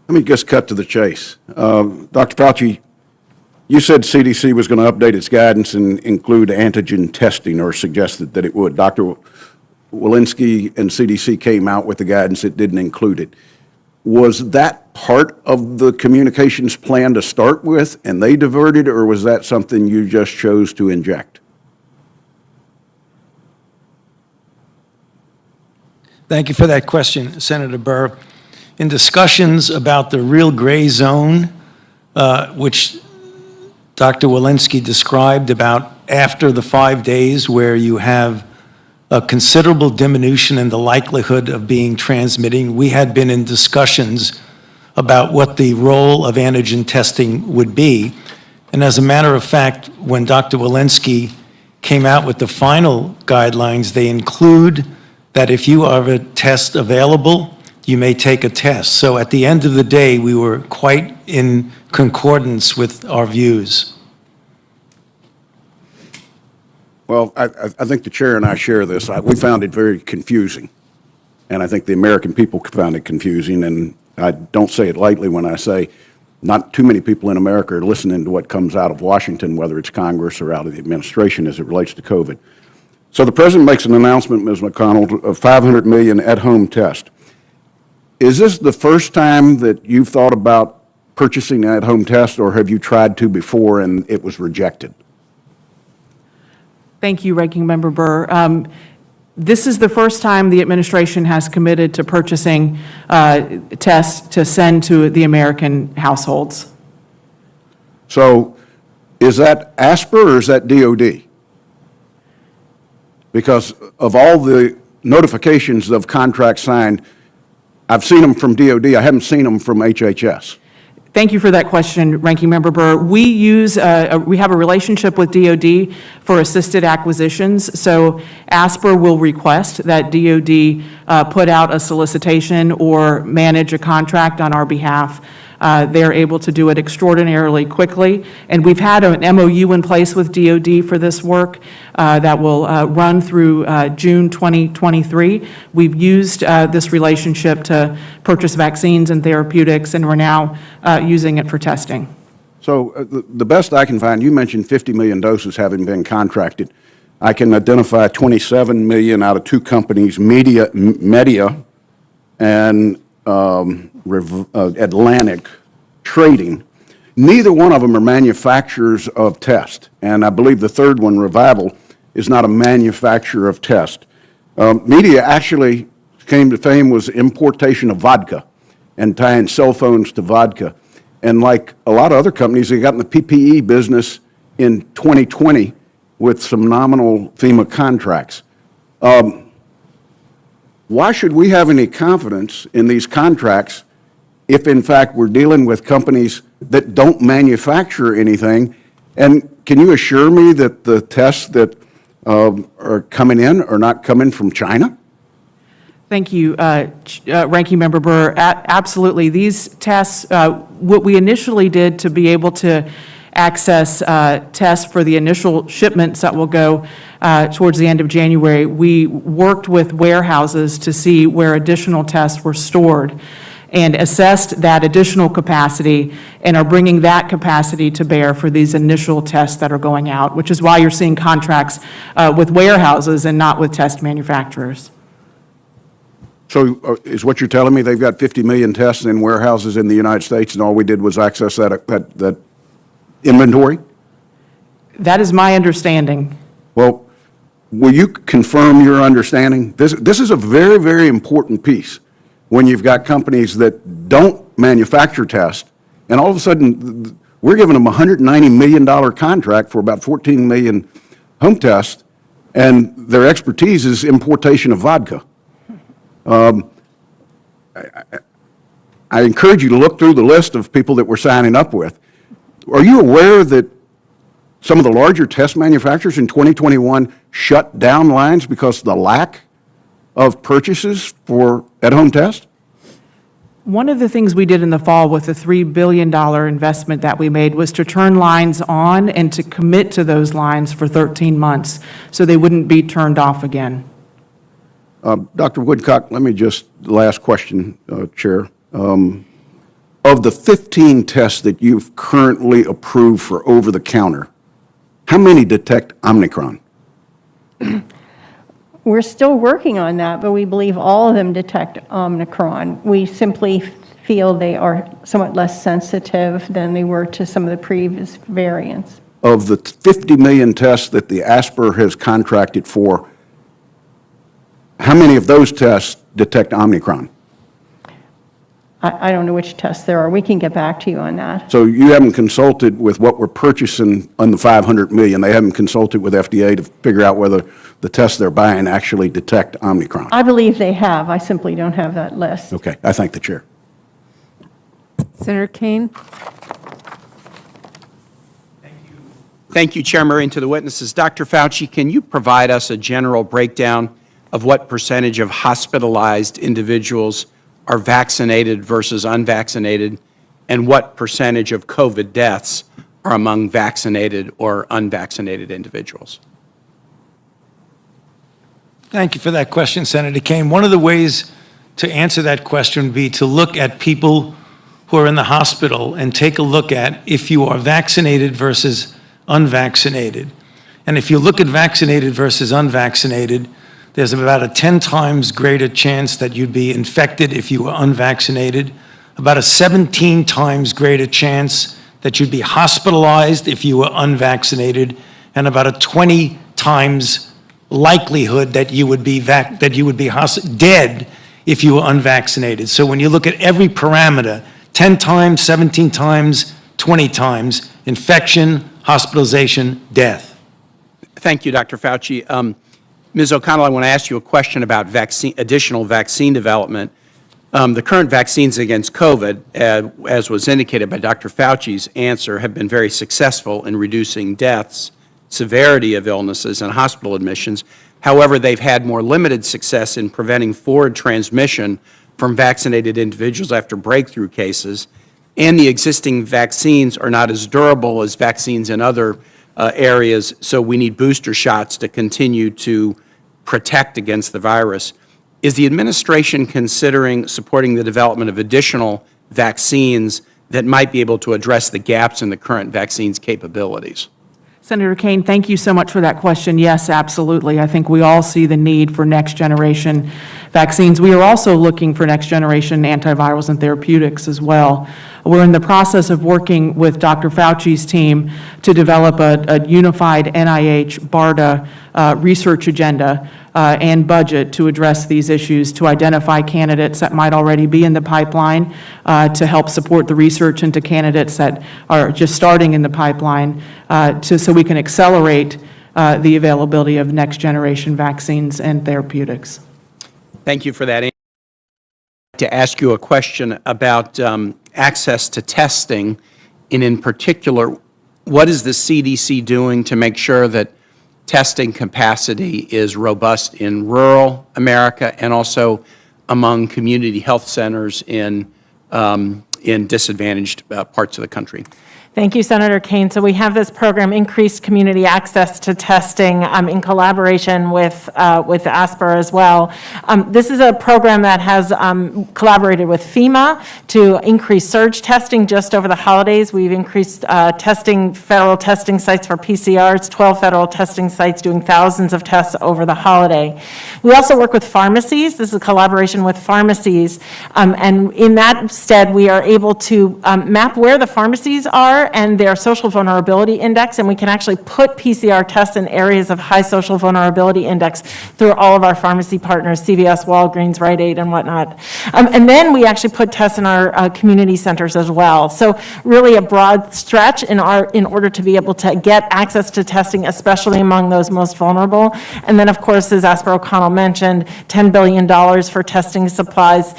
Let me just cut to the chase. Dr. Fauci, you said CDC was going to update its guidance and include antigen testing, or suggested that it would. Dr. Walensky and CDC came out with the guidance that didn't include it. Was that part of the communications plan to start with, and they diverted, or was that something you just chose to inject? Thank you for that question, Senator Burr. In discussions about the real gray zone, which Dr. Walensky described, about after the 5 days where you have a considerable diminution in the likelihood of being transmitting, we had been in discussions about what the role of antigen testing would be. And as a matter of fact, when Dr. Walensky came out with the final guidelines, they include that if you have a test available, you may take a test. So at the end of the day, we were quite in concordance with our views. Well, I think the chair and I share this. We found it very confusing, and I think the American people found it confusing, and I don't say it lightly when I say not too many people in America are listening to what comes out of Washington, whether it's Congress or out of the administration as it relates to COVID. So the president makes an announcement, Ms. McConnell, of 500 million at-home tests. Is this the first time that you've thought about purchasing an at-home test, or have you tried to before and it was rejected? Thank you, Ranking Member Burr. This is the first time the administration has committed to purchasing tests to send to the American households. So is that ASPR or is that DOD? Because of all the notifications of contracts signed, I've seen them from DOD. I haven't seen them from HHS. Thank you for that question, Ranking Member Burr. We have a relationship with DOD for assisted acquisitions, so ASPR will request that DOD put out a solicitation or manage a contract on our behalf. They're able to do it extraordinarily quickly, and we've had an MOU in place with DOD for this work that will run through June 2023. We've used this relationship to purchase vaccines and therapeutics, and we're now using it for testing. So the best I can find, you mentioned 50 million doses having been contracted. I can identify 27 million out of two companies, Media and Atlantic Trading. Neither one of them are manufacturers of tests, and I believe the third one, Revival, is not a manufacturer of tests. Media actually came to fame was importation of vodka and tying cell phones to vodka. And like a lot of other companies, they got in the PPE business in 2020 with some nominal FEMA contracts. Why should we have any confidence in these contracts if, in fact, we're dealing with companies that don't manufacture anything? And can you assure me that the tests that are coming in are not coming from China? Thank you, Ranking Member Burr. Absolutely. These tests, what we initially did to be able to access tests for the initial shipments that will go towards the end of January, we worked with warehouses to see where additional tests were stored and assessed that additional capacity and are bringing that capacity to bear for these initial tests that are going out, which is why you're seeing contracts with warehouses and not with test manufacturers. So is what you're telling me they've got 50 million tests in warehouses in the United States and all we did was access that inventory? That is my understanding. Well, will you confirm your understanding? This is a very, very important piece when you've got companies that don't manufacture tests, and all of a sudden we're giving them a $190 million contract for about 14 million home tests, and their expertise is importation of vodka. I encourage you to look through the list of people that we're signing up with. Are you aware that some of the larger test manufacturers in 2021 shut down lines because of the lack of purchases for at-home tests? One of the things we did in the fall with the $3 billion investment that we made was to turn lines on and to commit to those lines for 13 months so they wouldn't be turned off again. Dr. Woodcock, let me just, last question, Chair. Of the 15 tests that you've currently approved for over-the-counter, how many detect Omicron? We're still working on that, but we believe all of them detect Omicron. We simply feel they are somewhat less sensitive than they were to some of the previous variants. Of the 50 million tests that the ASPR has contracted for, how many of those tests detect Omicron? I don't know which tests there are. We can get back to you on that. So you haven't consulted with what we're purchasing on the 500 million. They haven't consulted with FDA to figure out whether the tests they're buying actually detect Omicron. I believe they have. I simply don't have that list. Okay, I thank the chair. Senator Kane? Thank you, Chair Murray, and to the witnesses. Dr. Fauci, can you provide us a general breakdown of what percentage of hospitalized individuals are vaccinated versus unvaccinated, and what percentage of COVID deaths are among vaccinated or unvaccinated individuals? Thank you for that question, Senator Kane. One of the ways to answer that question would be to look at people who are in the hospital and take a look at if you are vaccinated versus unvaccinated. And if you look at vaccinated versus unvaccinated, there's about a 10 times greater chance that you'd be infected if you were unvaccinated, about a 17 times greater chance that you'd be hospitalized if you were unvaccinated, and about a 20 times likelihood that you would be dead if you were unvaccinated. So when you look at every parameter, 10 times, 17 times, 20 times, infection, hospitalization, death. Thank you, Dr. Fauci. Ms. O'Connell, I want to ask you a question about additional vaccine development. The current vaccines against COVID, as was indicated by Dr. Fauci's answer, have been very successful in reducing deaths, severity of illnesses, and hospital admissions. However, they've had more limited success in preventing forward transmission from vaccinated individuals after breakthrough cases, and the existing vaccines are not as durable as vaccines in other areas, so we need booster shots to continue to protect against the virus. Is the administration considering supporting the development of additional vaccines that might be able to address the gaps in the current vaccine's capabilities? Senator Kane, thank you so much for that question. Yes, absolutely. I think we all see the need for next-generation vaccines. We are also looking for next-generation antivirals and therapeutics as well. We're in the process of working with Dr. Fauci's team to develop a unified NIH-BARDA research agenda and budget to address these issues, to identify candidates that might already be in the pipeline, to help support the research into candidates that are just starting in the pipeline, so we can accelerate the availability of next-generation vaccines and therapeutics. Thank you for that. I'd like to ask you a question about access to testing, and in particular, what is the CDC doing to make sure that testing capacity is robust in rural America and also among community health centers in disadvantaged parts of the country? Thank you, Senator Kane. So we have this program, Increased Community Access to Testing, in collaboration with ASPR as well. This is a program that has collaborated with FEMA to increase surge testing just over the holidays. We've increased federal testing sites for PCRs, 12 federal testing sites doing thousands of tests over the holiday. We also work with pharmacies. This is a collaboration with pharmacies. And in that stead, we are able to map where the pharmacies are and their social vulnerability index, and we can actually put PCR tests in areas of high social vulnerability index through all of our pharmacy partners, CVS, Walgreens, Rite Aid, and whatnot. And then we actually put tests in our community centers as well. So really a broad stretch in order to be able to get access to testing, especially among those most vulnerable. And then, of course, as ASPR O'Connell mentioned, $10 billion for testing supplies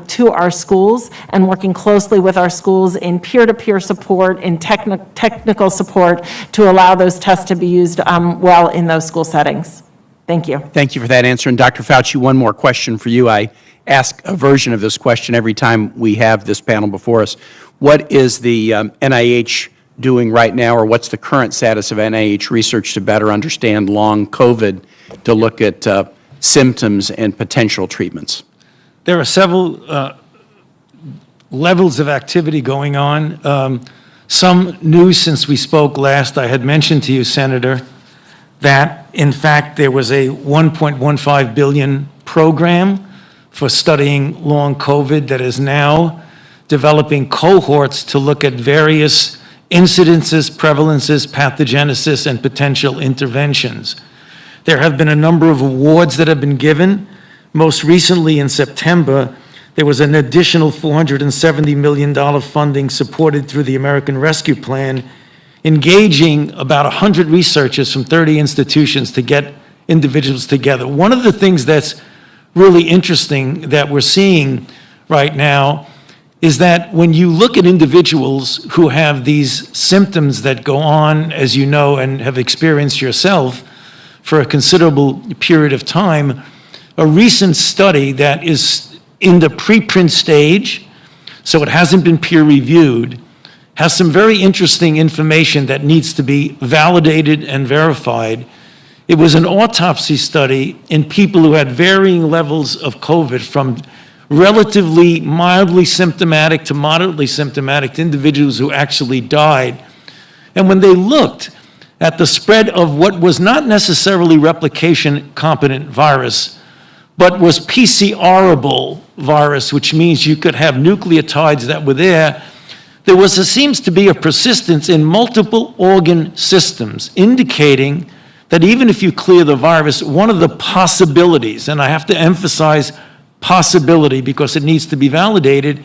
to our schools, and working closely with our schools in peer-to-peer support, in technical support to allow those tests to be used well in those school settings. Thank you. Thank you for that answer. And Dr. Fauci, one more question for you. I ask a version of this question every time we have this panel before us. What is the NIH doing right now, or what's the current status of NIH research to better understand long COVID, to look at symptoms and potential treatments? There are several levels of activity going on. Some news since we spoke last, I had mentioned to you, Senator, that in fact there was a $1.15 billion program for studying long COVID that is now developing cohorts to look at various incidences, prevalences, pathogenesis, and potential interventions. There have been a number of awards that have been given. Most recently in September, there was an additional $470 million funding supported through the American Rescue Plan, engaging about 100 researchers from 30 institutions to get individuals together. One of the things that's really interesting that we're seeing right now is that when you look at individuals who have these symptoms that go on, as you know, and have experienced yourself for a considerable period of time, a recent study that is in the preprint stage, so it hasn't been peer-reviewed, has some very interesting information that needs to be validated and verified. It was an autopsy study in people who had varying levels of COVID, from relatively mildly symptomatic to moderately symptomatic to individuals who actually died. And when they looked at the spread of what was not necessarily replication-competent virus, but was PCR-able virus, which means you could have nucleotides that were there seems to be a persistence in multiple organ systems, indicating that even if you clear the virus, one of the possibilities, and I have to emphasize possibility because it needs to be validated,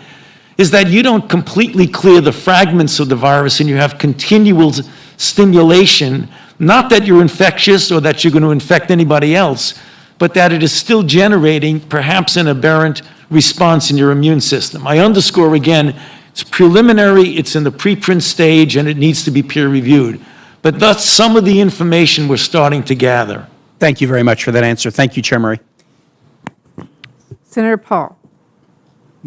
is that you don't completely clear the fragments of the virus and you have continual stimulation, not that you're infectious or that you're going to infect anybody else, but that it is still generating perhaps an aberrant response in your immune system. I underscore again, it's preliminary, it's in the preprint stage, and it needs to be peer-reviewed. But that's some of the information we're starting to gather. Thank you very much for that answer. Thank you, Chair Murray. Senator Paul.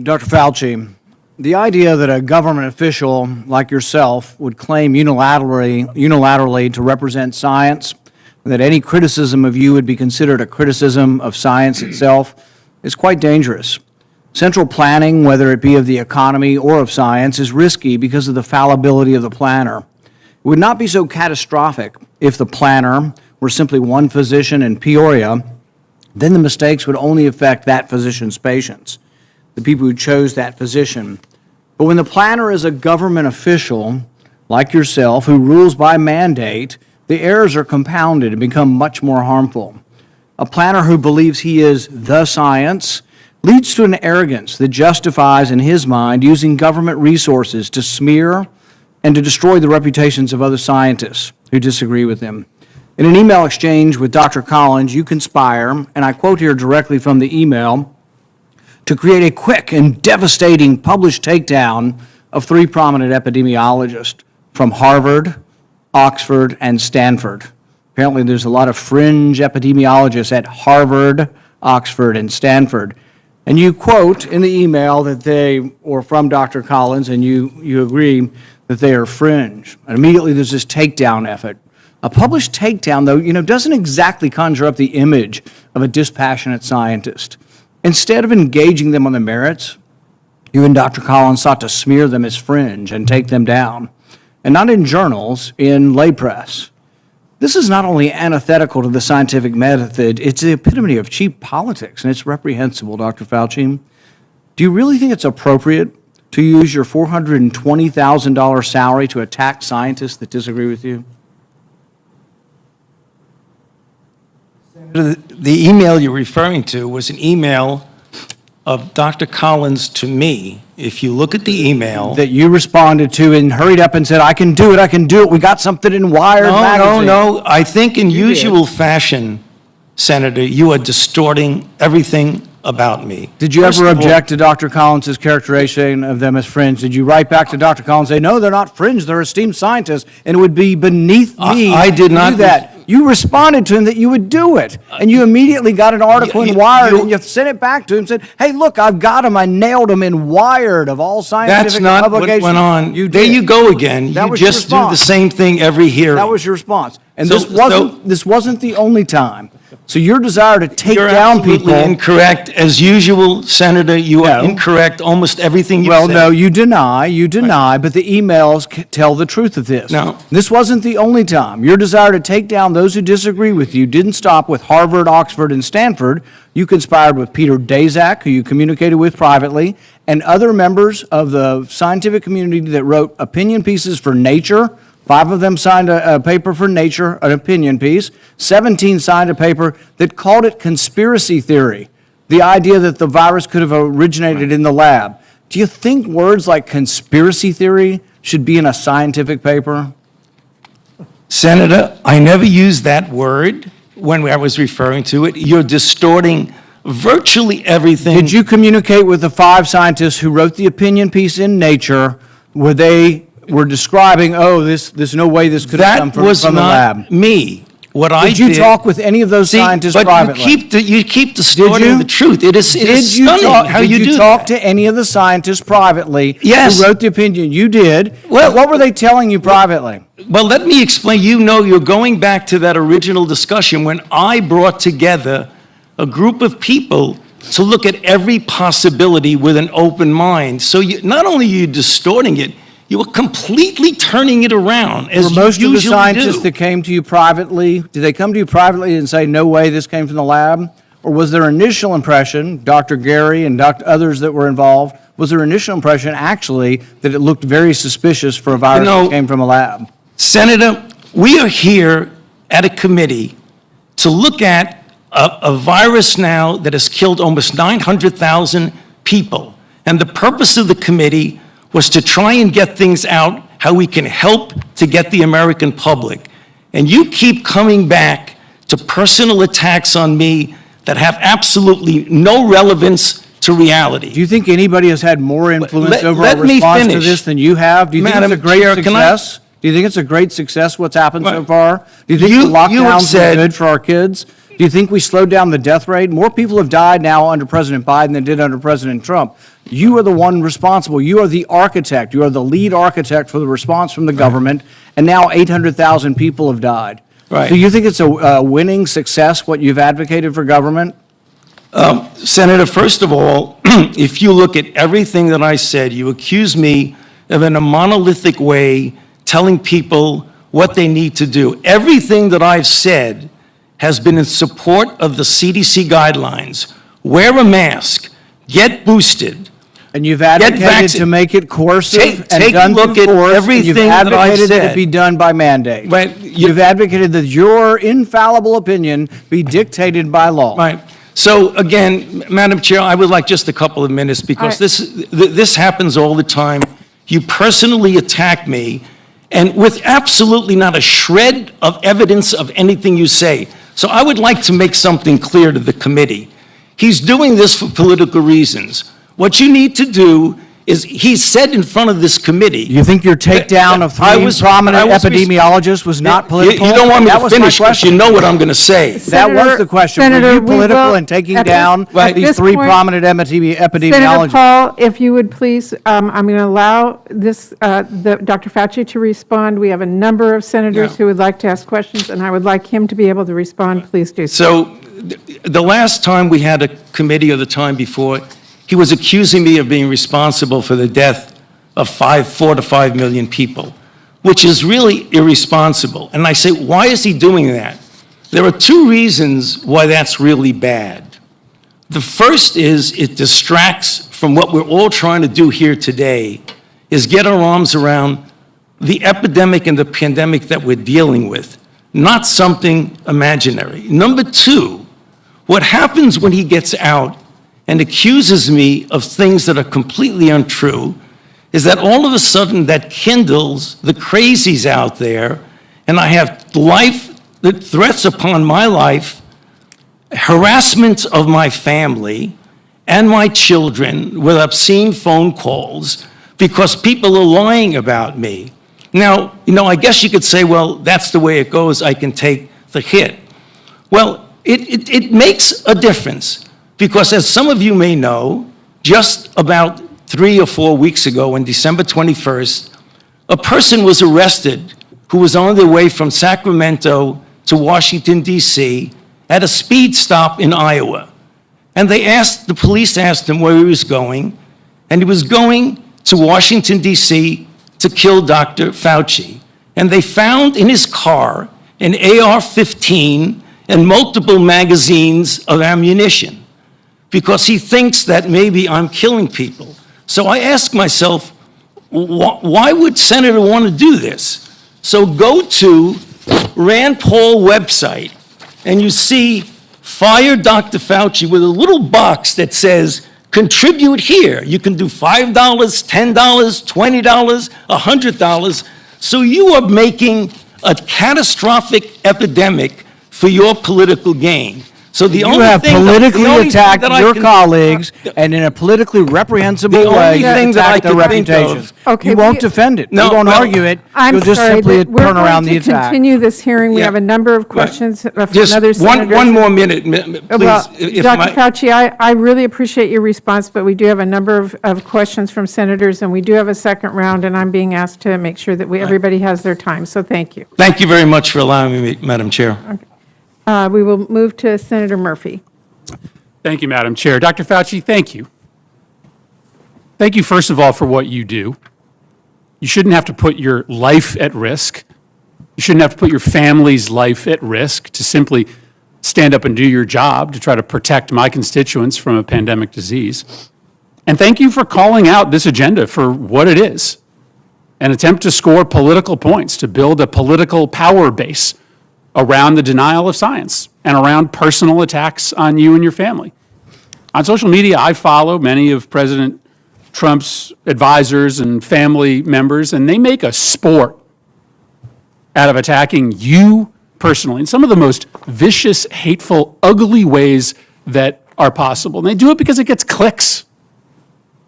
Dr. Fauci, the idea that a government official like yourself would claim unilaterally to represent science, that any criticism of you would be considered a criticism of science itself, is quite dangerous. Central planning, whether it be of the economy or of science, is risky because of the fallibility of the planner. It would not be so catastrophic if the planner were simply one physician in Peoria. Then the mistakes would only affect that physician's patients, the people who chose that physician. But when the planner is a government official like yourself who rules by mandate, the errors are compounded and become much more harmful. A planner who believes he is the science leads to an arrogance that justifies, in his mind, using government resources to smear and to destroy the reputations of other scientists who disagree with him. In an email exchange with Dr. Collins, you conspire, and I quote here directly from the email, to create a quick and devastating published takedown of 3 prominent epidemiologists from Harvard, Oxford, and Stanford. Apparently there's a lot of fringe epidemiologists at Harvard, Oxford, and Stanford. And you quote in the email that they, or from Dr. Collins, and you agree that they are fringe. And immediately there's this takedown effort. A published takedown, though, doesn't exactly conjure up the image of a dispassionate scientist. Instead of engaging them on the merits, you and Dr. Collins sought to smear them as fringe and take them down. And not in journals, in lay press. This is not only antithetical to the scientific method, it's the epitome of cheap politics, and it's reprehensible, Dr. Fauci. Do you really think it's appropriate to use your $420,000 salary to attack scientists that disagree with you? The email you're referring to was an email of Dr. Collins to me. If you look at the email. That you responded to and hurried up and said, I can do it, we got something in Wired magazine. No, I think in usual fashion, Senator, you are distorting everything about me. Did you ever object to Dr. Collins' characterization of them as fringe? Did you write back to Dr. Collins and say, no, they're not fringe, they're esteemed scientists, and it would be beneath me I did not to do that? You responded to him that you would do it, and you immediately got an article in Wired, and you sent it back to him and said, hey, look, I've got him, I nailed him in Wired of all scientific publications. That's not what went on. There you go again. You just do the same thing every hearing. That was your response. And this wasn't the only time. So your desire to take You're down absolutely people. incorrect. As usual, Senator, you are No. incorrect almost everything you Well, say. no, you deny, but the emails tell the truth of this. No. This wasn't the only time. Your desire to take down those who disagree with you didn't stop with Harvard, Oxford, and Stanford. You conspired with Peter Daszak, who you communicated with privately, and other members of the scientific community that wrote opinion pieces for Nature. 5 of them signed a paper for Nature, an opinion piece. 17 signed a paper that called it conspiracy theory, the idea that the virus could have originated in the lab. Do you think words like conspiracy theory should be in a scientific paper? Senator, I never used that word when I was referring to it. You're distorting virtually everything. Did you communicate with the 5 scientists who wrote the opinion piece in Nature where they were describing, oh, there's no way this could have come That was from the lab? not me. What I Did did. you talk with any of those See, scientists but privately? you keep distorting you? the truth. It is stunning how you do Did you talk that. to any of the scientists privately? Yes. Who wrote the opinion? You did. Well- What were they telling you privately? Well, let me explain. You know, you're going back to that original discussion when I brought together a group of people to look at every possibility with an open mind. So not only are you distorting it, you are completely turning it around, as Were you most of the usually scientists do. that came to you privately, did they come to you privately and say, no way, this came from the lab? Or was their initial impression, Dr. Gary and others that were involved, was their initial impression actually that it looked very suspicious for a virus know- that came from a lab? Senator, we are here at a committee to look at a virus now that has killed almost 900,000 people. And the purpose of the committee was to try and get things out, how we can help to get the American public. And you keep coming back to personal attacks on me that have absolutely no relevance to reality. Do you think anybody has had more influence let- over let our me response to finish. this than you have? Do you think it's a Madam great Chair, can I- success? Do you think it's a great success what's happened so Right. far? Do you think You- the you have lockdowns were said- good for our kids? Do you think we slowed down the death rate? More people have died now under President Biden than did under President Trump. You are the one responsible. You are the architect. You are the lead architect for the response from the government, and now 800,000 people have died. Right. Do you think it's a winning success, what you've advocated for government? Senator, first of all, if you look at everything that I said, you accuse me of in a monolithic way telling people what they need to do. Everything that I've said has been in support of the CDC guidelines. Wear a mask, get boosted. And you've advocated to make it coercive and done look through at force, and everything you've that I've advocated that said. it be done by mandate. Right. You've advocated that your infallible opinion be dictated by law. Right. So again, Madam Chair, I would like just a couple of minutes because this happens all the time. You personally attack me and with absolutely not a shred of evidence of anything you say. So I would like to make something clear to the committee. He's doing this for political reasons. What you need to do is, he said in front of this committee. You think your takedown of I three was- prominent I was epidemiologists was not political? You don't want me That to was my finish because question. you know what I'm going to say. That was the question. Were Senator, you we political will- in taking at this- down at these this three point- prominent Senator epidemiologists? Paul, if you would please, I'm going to allow Dr. Fauci to respond. We have a number of senators who would like to ask questions, and I would like him to be able to respond. Please do so. So the last time we had a committee, or the time before, he was accusing me of being responsible for the death of 4 to 5 million people, which is really irresponsible. And I say, why is he doing that? There are 2 reasons why that's really bad. The first is it distracts from what we're all trying to do here today, is get our arms around the epidemic and the pandemic that we're dealing with, not something imaginary. Number 2, what happens when he gets out and accuses me of things that are completely untrue is that all of a sudden that kindles the crazies out there, and I have threats upon my life, harassment of my family and my children with obscene phone calls because people are lying about me. Now, I guess you could say, well, that's the way it goes, I can take the hit. Well, it makes a difference because, as some of you may know, just about 3 or 4 weeks ago, on December 21st, a person was arrested who was on their way from Sacramento to Washington, D.C., at a speed stop in Iowa. And the police asked him where he was going, and he was going to Washington, D.C. to kill Dr. Fauci. And they found in his car an AR-15 and multiple magazines of ammunition because he thinks that maybe I'm killing people. So I ask myself, why would Senator want to do this? So go to Rand Paul website, and you see Fire Dr. Fauci with a little box that says, contribute here. You can do $5, $10, $20, $100. So you are making a catastrophic epidemic for your political gain. So the You only have thing politically the only thing attacked that I your can- colleagues, and in a politically reprehensible The only way, thing you that I attacked their can think of- reputations. Okay, You won't we- defend it. No, You won't well, argue it. I'm You'll just sorry, simply but turn around the We're going to attack. continue this hearing. We Yeah. have a number of questions from Just other senators. one more minute, please. Well, if Dr. my- Fauci, I really appreciate your response, but we do have a number of questions from senators, and we do have a second round, and I'm being asked to make sure that everybody has their time, so thank you. Thank you very much for allowing me, Madam Chair. We will move to Senator Murphy. Thank you, Madam Chair. Dr. Fauci, thank you. Thank you, first of all, for what you do. You shouldn't have to put your life at risk. You shouldn't have to put your family's life at risk to simply stand up and do your job to try to protect my constituents from a pandemic disease. And thank you for calling out this agenda for what it is, an attempt to score political points, to build a political power base around the denial of science and around personal attacks on you and your family. On social media, I follow many of President Trump's advisors and family members, and they make a sport out of attacking you personally in some of the most vicious, hateful, ugly ways that are possible. And they do it because it gets clicks.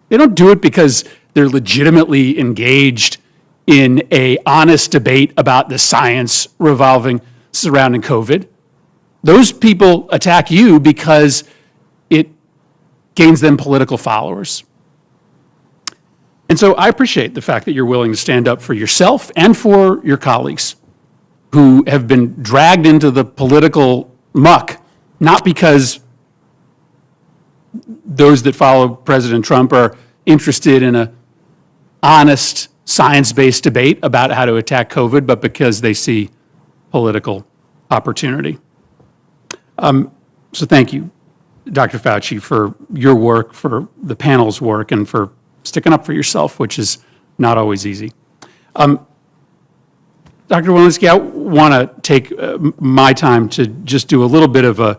They don't do it because they're legitimately engaged in an honest debate about the science surrounding COVID. Those people attack you because it gains them political followers. And so I appreciate the fact that you're willing to stand up for yourself and for your colleagues who have been dragged into the political muck, not because those that follow President Trump are interested in an honest, science-based debate about how to attack COVID, but because they see political opportunity. So thank you, Dr. Fauci, for your work, for the panel's work, and for sticking up for yourself, which is not always easy. Dr. Walensky, I want to take my time to just do a little bit of an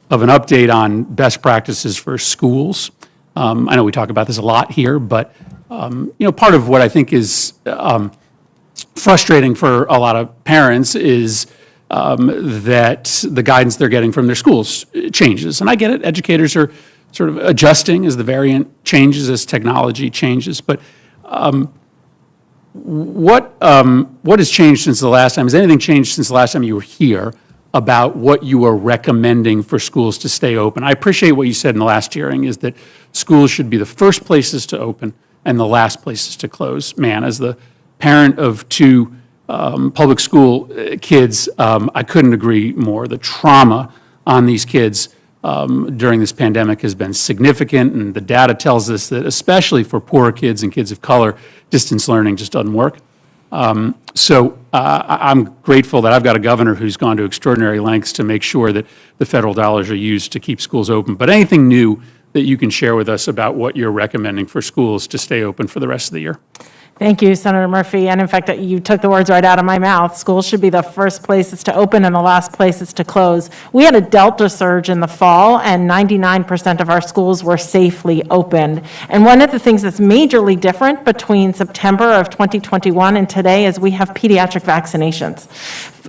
update on best practices for schools. I know we talk about this a lot here, but part of what I think is frustrating for a lot of parents is that the guidance they're getting from their schools changes. And I get it, educators are sort of adjusting as the variant changes, as technology changes. But what has changed since the last time? Has anything changed since the last time you were here about what you are recommending for schools to stay open? I appreciate what you said in the last hearing, is that schools should be the first places to open and the last places to close. Man, as the parent of two public school kids, I couldn't agree more. The trauma on these kids during this pandemic has been significant, and the data tells us that especially for poorer kids and kids of color, distance learning just doesn't work. So I'm grateful that I've got a governor who's gone to extraordinary lengths to make sure that the federal dollars are used to keep schools open. But anything new that you can share with us about what you're recommending for schools to stay open for the rest of the year? Thank you, Senator Murphy. And in fact, you took the words right out of my mouth. Schools should be the first places to open and the last places to close. We had a Delta surge in the fall, and 99% of our schools were safely opened. And one of the things that's majorly different between September of 2021 and today is we have pediatric vaccinations.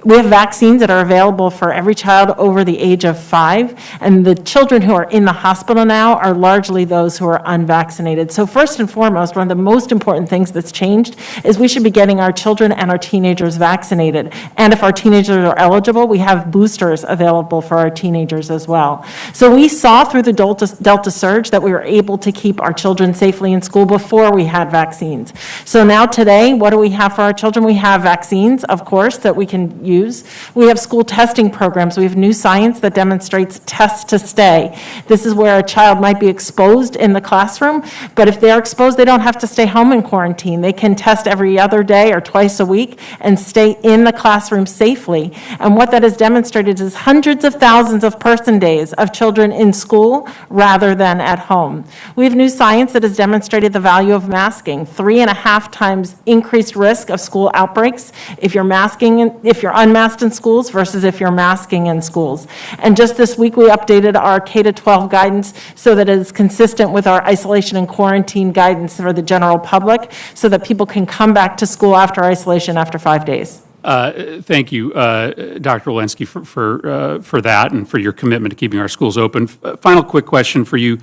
We have vaccines that are available for every child over the age of 5, and the children who are in the hospital now are largely those who are unvaccinated. So first and foremost, one of the most important things that's changed is we should be getting our children and our teenagers vaccinated. And if our teenagers are eligible, we have boosters available for our teenagers as well. So we saw through the Delta surge that we were able to keep our children safely in school before we had vaccines. So now today, what do we have for our children? We have vaccines, of course, that we can use use. We have school testing programs. We have new science that demonstrates test to stay. This is where a child might be exposed in the classroom, but if they're exposed, they don't have to stay home in quarantine. They can test every other day or twice a week and stay in the classroom safely. And what that has demonstrated is hundreds of thousands of person days of children in school rather than at home. We have new science that has demonstrated the value of masking, 3.5 times increased risk of school outbreaks if you're unmasked in schools versus if you're masking in schools. And just this week, we updated our K-12 guidance so that it is consistent with our isolation and quarantine guidance for the general public so that people can come back to school after isolation after 5 days. Thank you, Dr. Walensky, for that and for your commitment to keeping our schools open. Final quick question for you,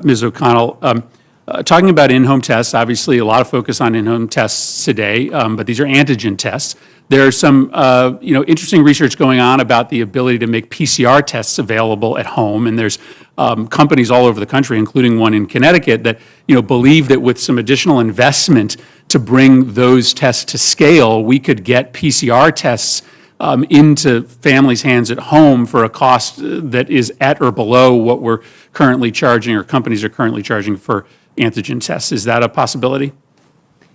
Ms. O'Connell. Talking about in-home tests, obviously a lot of focus on in-home tests today, but these are antigen tests. There's some interesting research going on about the ability to make PCR tests available at home, and there's companies all over the country, including one in Connecticut, that believe that with some additional investment to bring those tests to scale, we could get PCR tests into families' hands at home for a cost that is at or below what we're currently charging or companies are currently charging for antigen tests. Is that a possibility?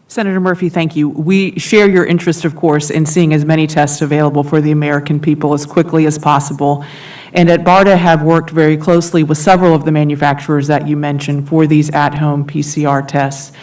Senator Murphy, thank you. We share your interest, of course, in seeing as many tests available for the American people as quickly as possible. And at BARDA have worked very closely with several of the manufacturers that you mentioned for these at-home PCR tests.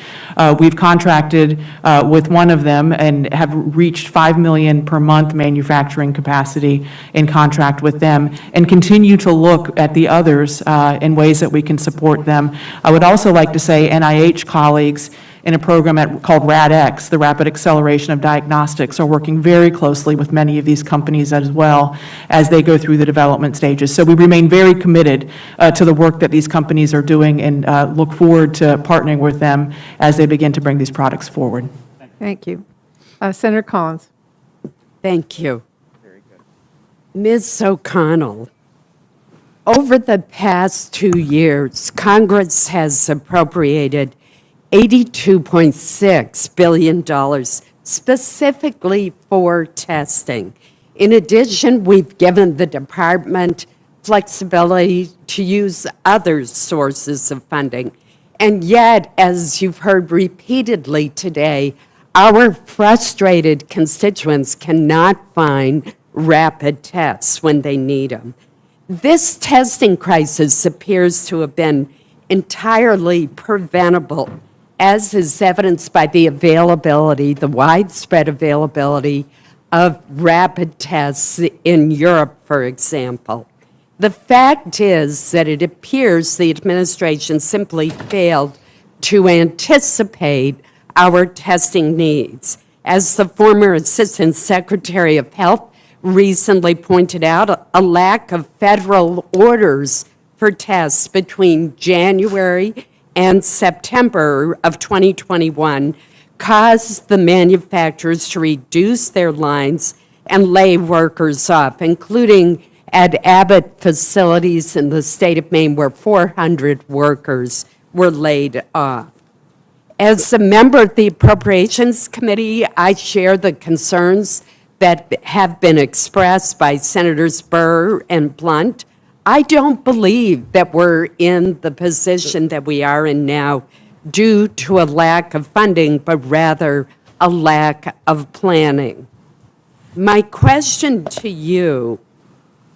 We've contracted with one of them and have reached 5 million per month manufacturing capacity in contract with them, and continue to look at the others in ways that we can support them. I would also like to say NIH colleagues in a program called RADx, the Rapid Acceleration of Diagnostics, are working very closely with many of these companies as well as they go through the development stages. So we remain very committed to the work that these companies are doing and look forward to partnering with them as they begin to bring these products forward. Thank you. Senator Collins. Thank you. Very good. Ms. O'Connell, over the past 2 years, Congress has appropriated $82.6 billion specifically for testing. In addition, we've given the department flexibility to use other sources of funding. And yet, as you've heard repeatedly today, our frustrated constituents cannot find rapid tests when they need them. This testing crisis appears to have been entirely preventable, as is evidenced by the widespread availability of rapid tests in Europe, for example. The fact is that it appears the administration simply failed to anticipate our testing needs. As the former Assistant Secretary of Health recently pointed out, a lack of federal orders for tests between January and September of 2021 caused the manufacturers to reduce their lines and lay workers off, including at Abbott facilities in the state of Maine, where 400 workers were laid off. As a member of the Appropriations Committee, I share the concerns that have been expressed by Senators Burr and Blunt. I don't believe that we're in the position that we are in now due to a lack of funding, but rather a lack of planning. My question to you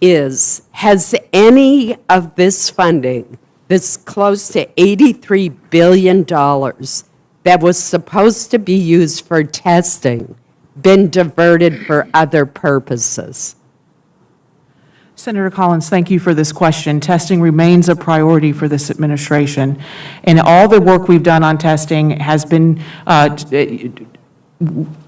is, has any of this funding, this close to $83 billion that was supposed to be used for testing, been diverted for other purposes? Senator Collins, thank you for this question. Testing remains a priority for this administration, and all the work we've done on testing has been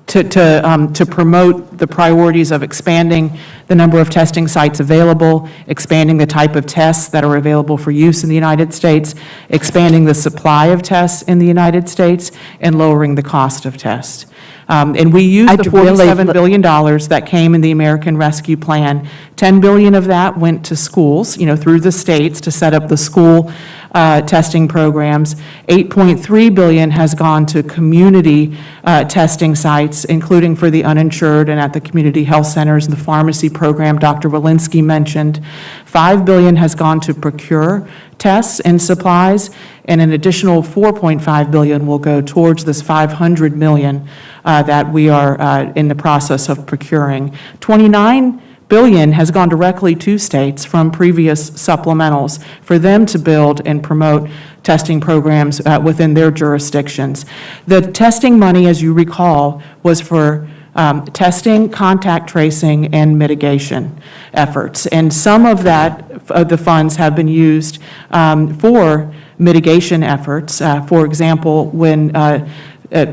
to promote the priorities of expanding the number of testing sites available, expanding the type of tests that are available for use in the United States, expanding the supply of tests in the United States, and lowering the cost of tests. And we used the $47 billion that came in the American Rescue Plan. $10 billion of that went to schools, through the states to set up the school testing programs. $8.3 billion has gone to community testing sites, including for the uninsured and at the community health centers and the pharmacy program Dr. Walensky mentioned. $5 billion has gone to procure tests and supplies, and an additional $4.5 billion will go towards this $500 million that we are in the process of procuring. $29 billion has gone directly to states from previous supplementals for them to build and promote testing programs within their jurisdictions. The testing money, as you recall, was for testing, contact tracing, and mitigation efforts. And some of the funds have been used for mitigation efforts. For example, when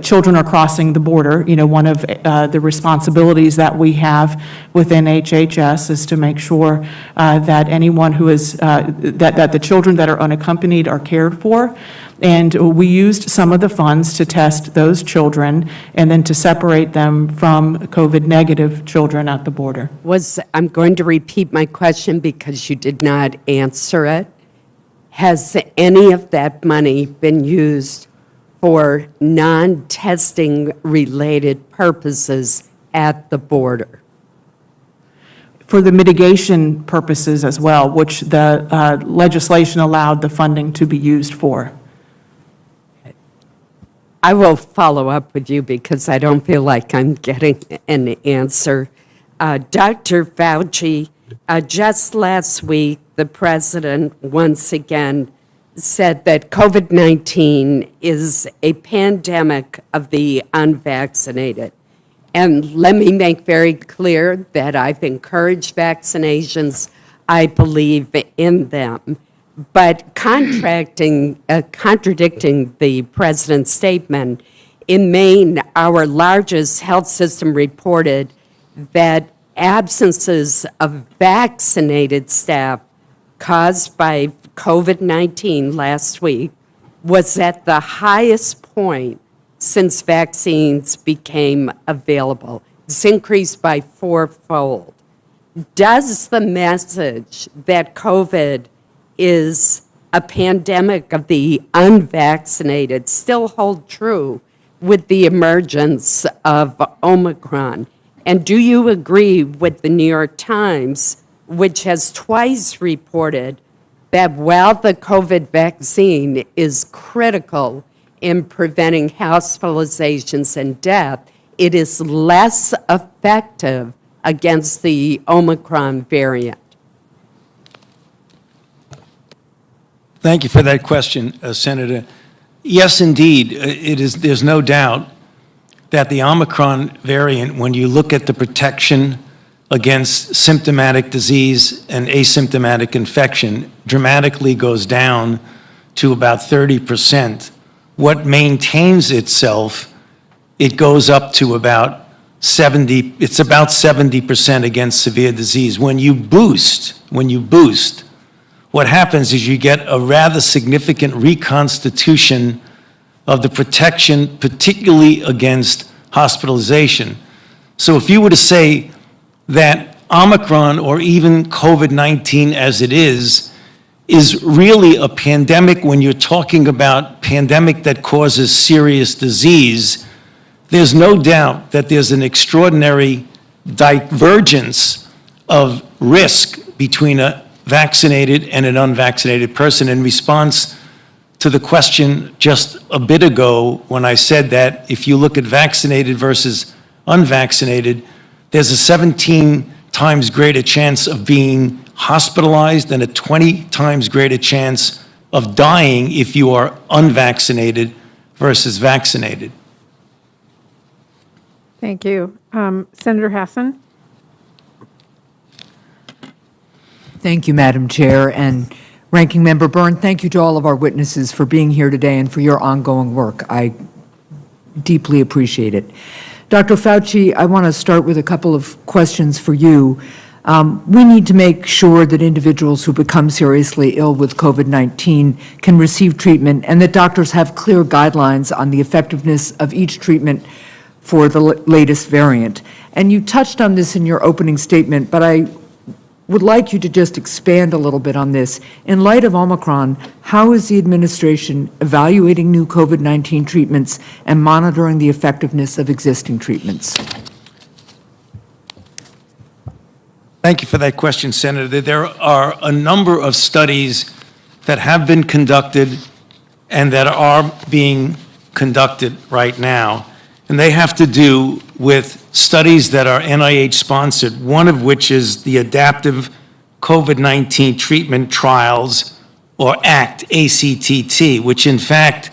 children are crossing the border, one of the responsibilities that we have within HHS is to make sure that anyone who is, that the children that are unaccompanied are cared for. And we used some of the funds to test those children and then to separate them from COVID-negative children at the border. I'm going to repeat my question because you did not answer it. Has any of that money been used for non-testing related purposes at the border? For the mitigation purposes as well, which the legislation allowed the funding to be used for. I will follow up with you because I don't feel like I'm getting an answer. Dr. Fauci, just last week, the president once again said that COVID-19 is a pandemic of the unvaccinated. And let me make very clear that I've encouraged vaccinations. I believe in them. But contradicting the president's statement, in Maine, our largest health system reported that absences of vaccinated staff caused by COVID-19 last week was at the highest point since vaccines became available. It's increased by fourfold. Does the message that COVID is a pandemic of the unvaccinated still hold true with the emergence of Omicron? And do you agree with the New York Times, which has twice reported that while the COVID vaccine is critical in preventing hospitalizations and death, it is less effective against the Omicron variant? Thank you for that question, Senator. Yes, indeed, there's no doubt that the Omicron variant, when you look at the protection against symptomatic disease and asymptomatic infection, dramatically goes down to about 30%. What maintains itself, it goes up to about 70%, it's about 70% against severe disease. When you boost, what happens is you get a rather significant reconstitution of the protection, particularly against hospitalization. So if you were to say that Omicron or even COVID-19 as it is really a pandemic when you're talking about pandemic that causes serious disease, there's no doubt that there's an extraordinary divergence of risk between a vaccinated and an unvaccinated person. In response to the question just a bit ago when I said that if you look at vaccinated versus unvaccinated, there's a 17 times greater chance of being hospitalized and a 20 times greater chance of dying if you are unvaccinated versus vaccinated. Thank you. Senator Hassan? Thank you, Madam Chair, and Ranking Member Byrne, thank you to all of our witnesses for being here today and for your ongoing work. I deeply appreciate it. Dr. Fauci, I want to start with a couple of questions for you. We need to make sure that individuals who become seriously ill with COVID-19 can receive treatment and that doctors have clear guidelines on the effectiveness of each treatment for the latest variant. And you touched on this in your opening statement, but I would like you to just expand a little bit on this. In light of Omicron, how is the administration evaluating new COVID-19 treatments and monitoring the effectiveness of existing treatments? Thank you for that question, Senator. There are a number of studies that have been conducted and that are being conducted right now, and they have to do with studies that are NIH-sponsored, one of which is the Adaptive COVID-19 Treatment Trials, or ACT, ACTT, which in fact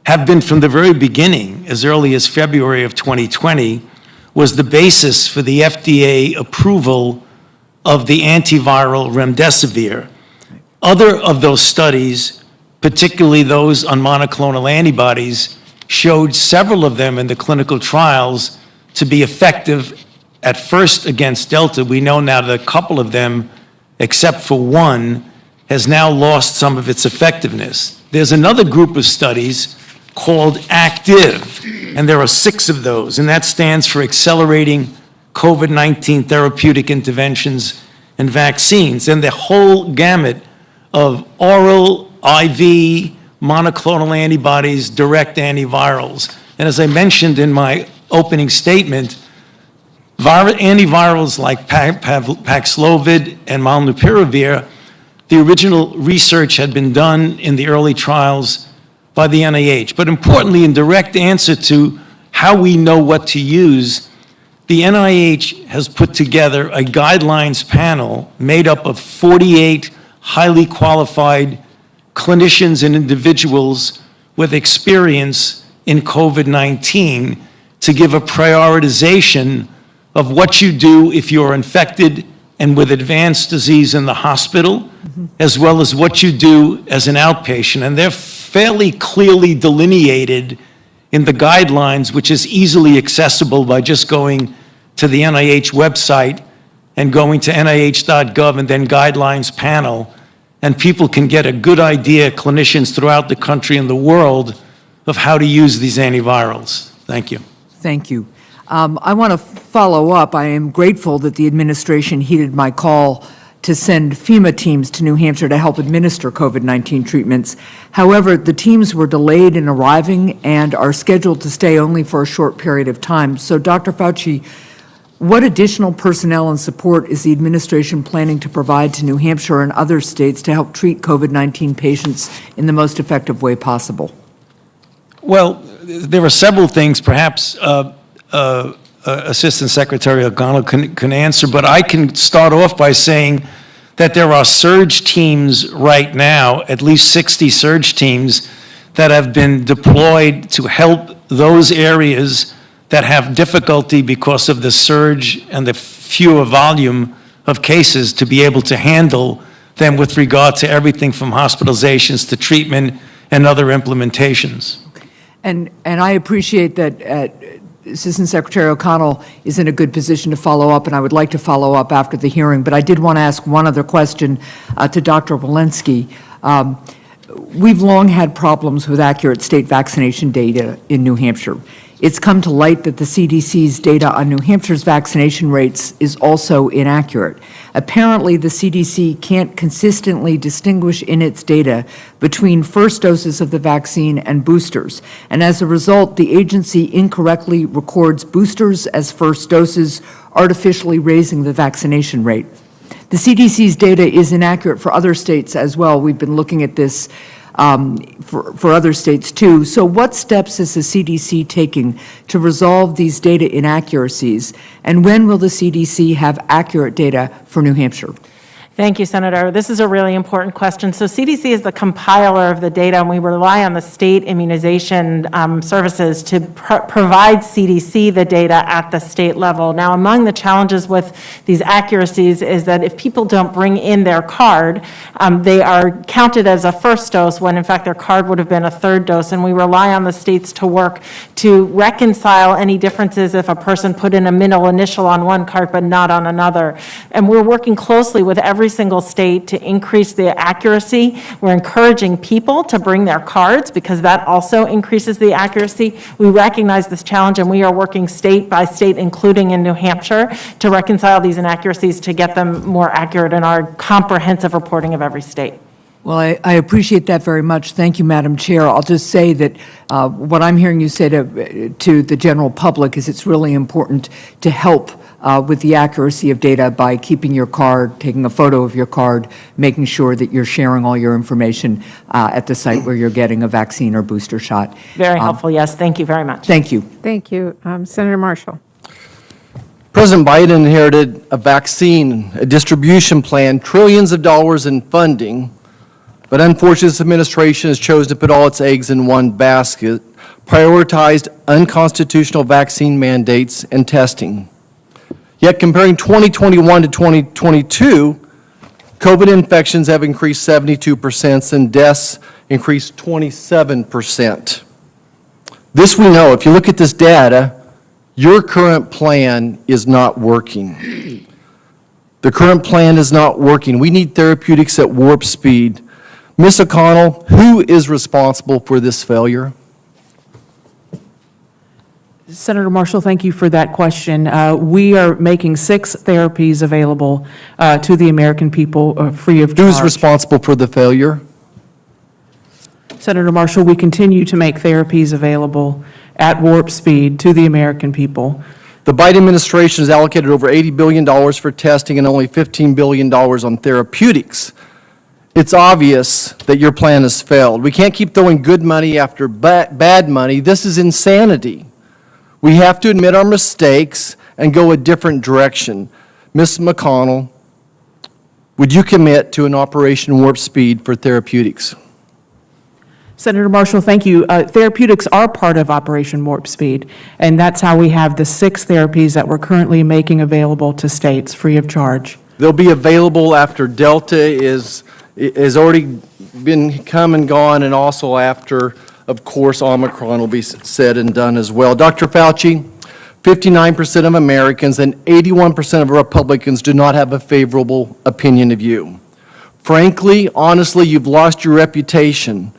have been from the very beginning, as early as February of 2020, was the basis for the FDA approval of the antiviral remdesivir. Other of those studies, particularly those on monoclonal antibodies, showed several of them in the clinical trials to be effective at first against Delta. We know now that a couple of them, except for one, has now lost some of its effectiveness. There's another group of studies called ACTIVE, and there are 6 of those, and that stands for Accelerating COVID-19 Therapeutic Interventions and Vaccines, and the whole gamut of oral, IV, monoclonal antibodies, direct antivirals. And as I mentioned in my opening statement, antivirals like Paxlovid and Molnupiravir, the original research had been done in the early trials by the NIH. But importantly, in direct answer to how we know what to use, the NIH has put together a guidelines panel made up of 48 highly qualified clinicians and individuals with experience in COVID-19 to give a prioritization of what you do if you're infected and with advanced disease in the hospital, as well as what you do as an outpatient. And they're fairly clearly delineated in the guidelines, which is easily accessible by just going to the NIH website and going to nih.gov and then guidelines panel, and people can get a good idea, clinicians throughout the country and the world, of how to use these antivirals. Thank you. Thank you. I want to follow up. I am grateful that the administration heeded my call to send FEMA teams to New Hampshire to help administer COVID-19 treatments. However, the teams were delayed in arriving and are scheduled to stay only for a short period of time. So, Dr. Fauci, what additional personnel and support is the administration planning to provide to New Hampshire and other states to help treat COVID-19 patients in the most effective way possible? Well, there are several things. Perhaps Assistant Secretary O'Connell can answer, but I can start off by saying that there are surge teams right now, at least 60 surge teams, that have been deployed to help those areas that have difficulty because of the surge and the fewer volume of cases to be able to handle them with regard to everything from hospitalizations to treatment and other implementations. And I appreciate that Assistant Secretary O'Connell is in a good position to follow up, and I would like to follow up after the hearing. But I did want to ask one other question to Dr. Walensky. We've long had problems with accurate state vaccination data in New Hampshire. It's come to light that the CDC's data on New Hampshire's vaccination rates is also inaccurate. Apparently, the CDC can't consistently distinguish in its data between first doses of the vaccine and boosters, and as a result, the agency incorrectly records boosters as first doses, artificially raising the vaccination rate. The CDC's data is inaccurate for other states as well. We've been looking at this for other states too. So what steps is the CDC taking to resolve these data inaccuracies, and when will the CDC have accurate data for New Hampshire? Thank you, Senator. This is a really important question. So CDC is the compiler of the data, and we rely on the state immunization services to provide CDC the data at the state level. Now, among the challenges with these accuracies is that if people don't bring in their card, they are counted as a first dose when in fact their card would have been a third dose, and we rely on the states to work to reconcile any differences if a person put in a middle initial on one card but not on another. And we're working closely with every every single state to increase the accuracy. We're encouraging people to bring their cards because that also increases the accuracy. We recognize this challenge, and we are working state by state, including in New Hampshire, to reconcile these inaccuracies to get them more accurate in our comprehensive reporting of every state. Well, I appreciate that very much. Thank you, Madam Chair. I'll just say that what I'm hearing you say to the general public is it's really important to help with the accuracy of data by keeping your card, taking a photo of your card, making sure that you're sharing all your information at the site where you're getting a vaccine or booster shot. Very helpful, yes. Thank you very much. Thank you. Thank you. Senator Marshall. President Biden inherited a vaccine, a distribution plan, trillions of dollars in funding, but unfortunately this administration has chosen to put all its eggs in one basket, prioritized unconstitutional vaccine mandates and testing. Yet comparing 2021 to 2022, COVID infections have increased 72% and deaths increased 27%. This we know. If you look at this data, your current plan is not working. The current plan is not working. We need therapeutics at warp speed. Ms. O'Connell, who is responsible for this failure? Senator Marshall, thank you for that question. We are making 6 therapies available to the American people free of charge. Who's responsible for the failure? Senator Marshall, we continue to make therapies available at warp speed to the American people. The Biden administration has allocated over $80 billion for testing and only $15 billion on therapeutics. It's obvious that your plan has failed. We can't keep throwing good money after bad money. This is insanity. We have to admit our mistakes and go a different direction. Ms. McConnell, would you commit to an Operation Warp Speed for therapeutics? Senator Marshall, thank you. Therapeutics are part of Operation Warp Speed, and that's how we have the 6 therapies that we're currently making available to states free of charge. They'll be available after Delta is already been come and gone, and also after, of course, Omicron will be said and done as well. Dr. Fauci, 59% of Americans and 81% of Republicans do not have a favorable opinion of you. Frankly, honestly, you've lost your reputation.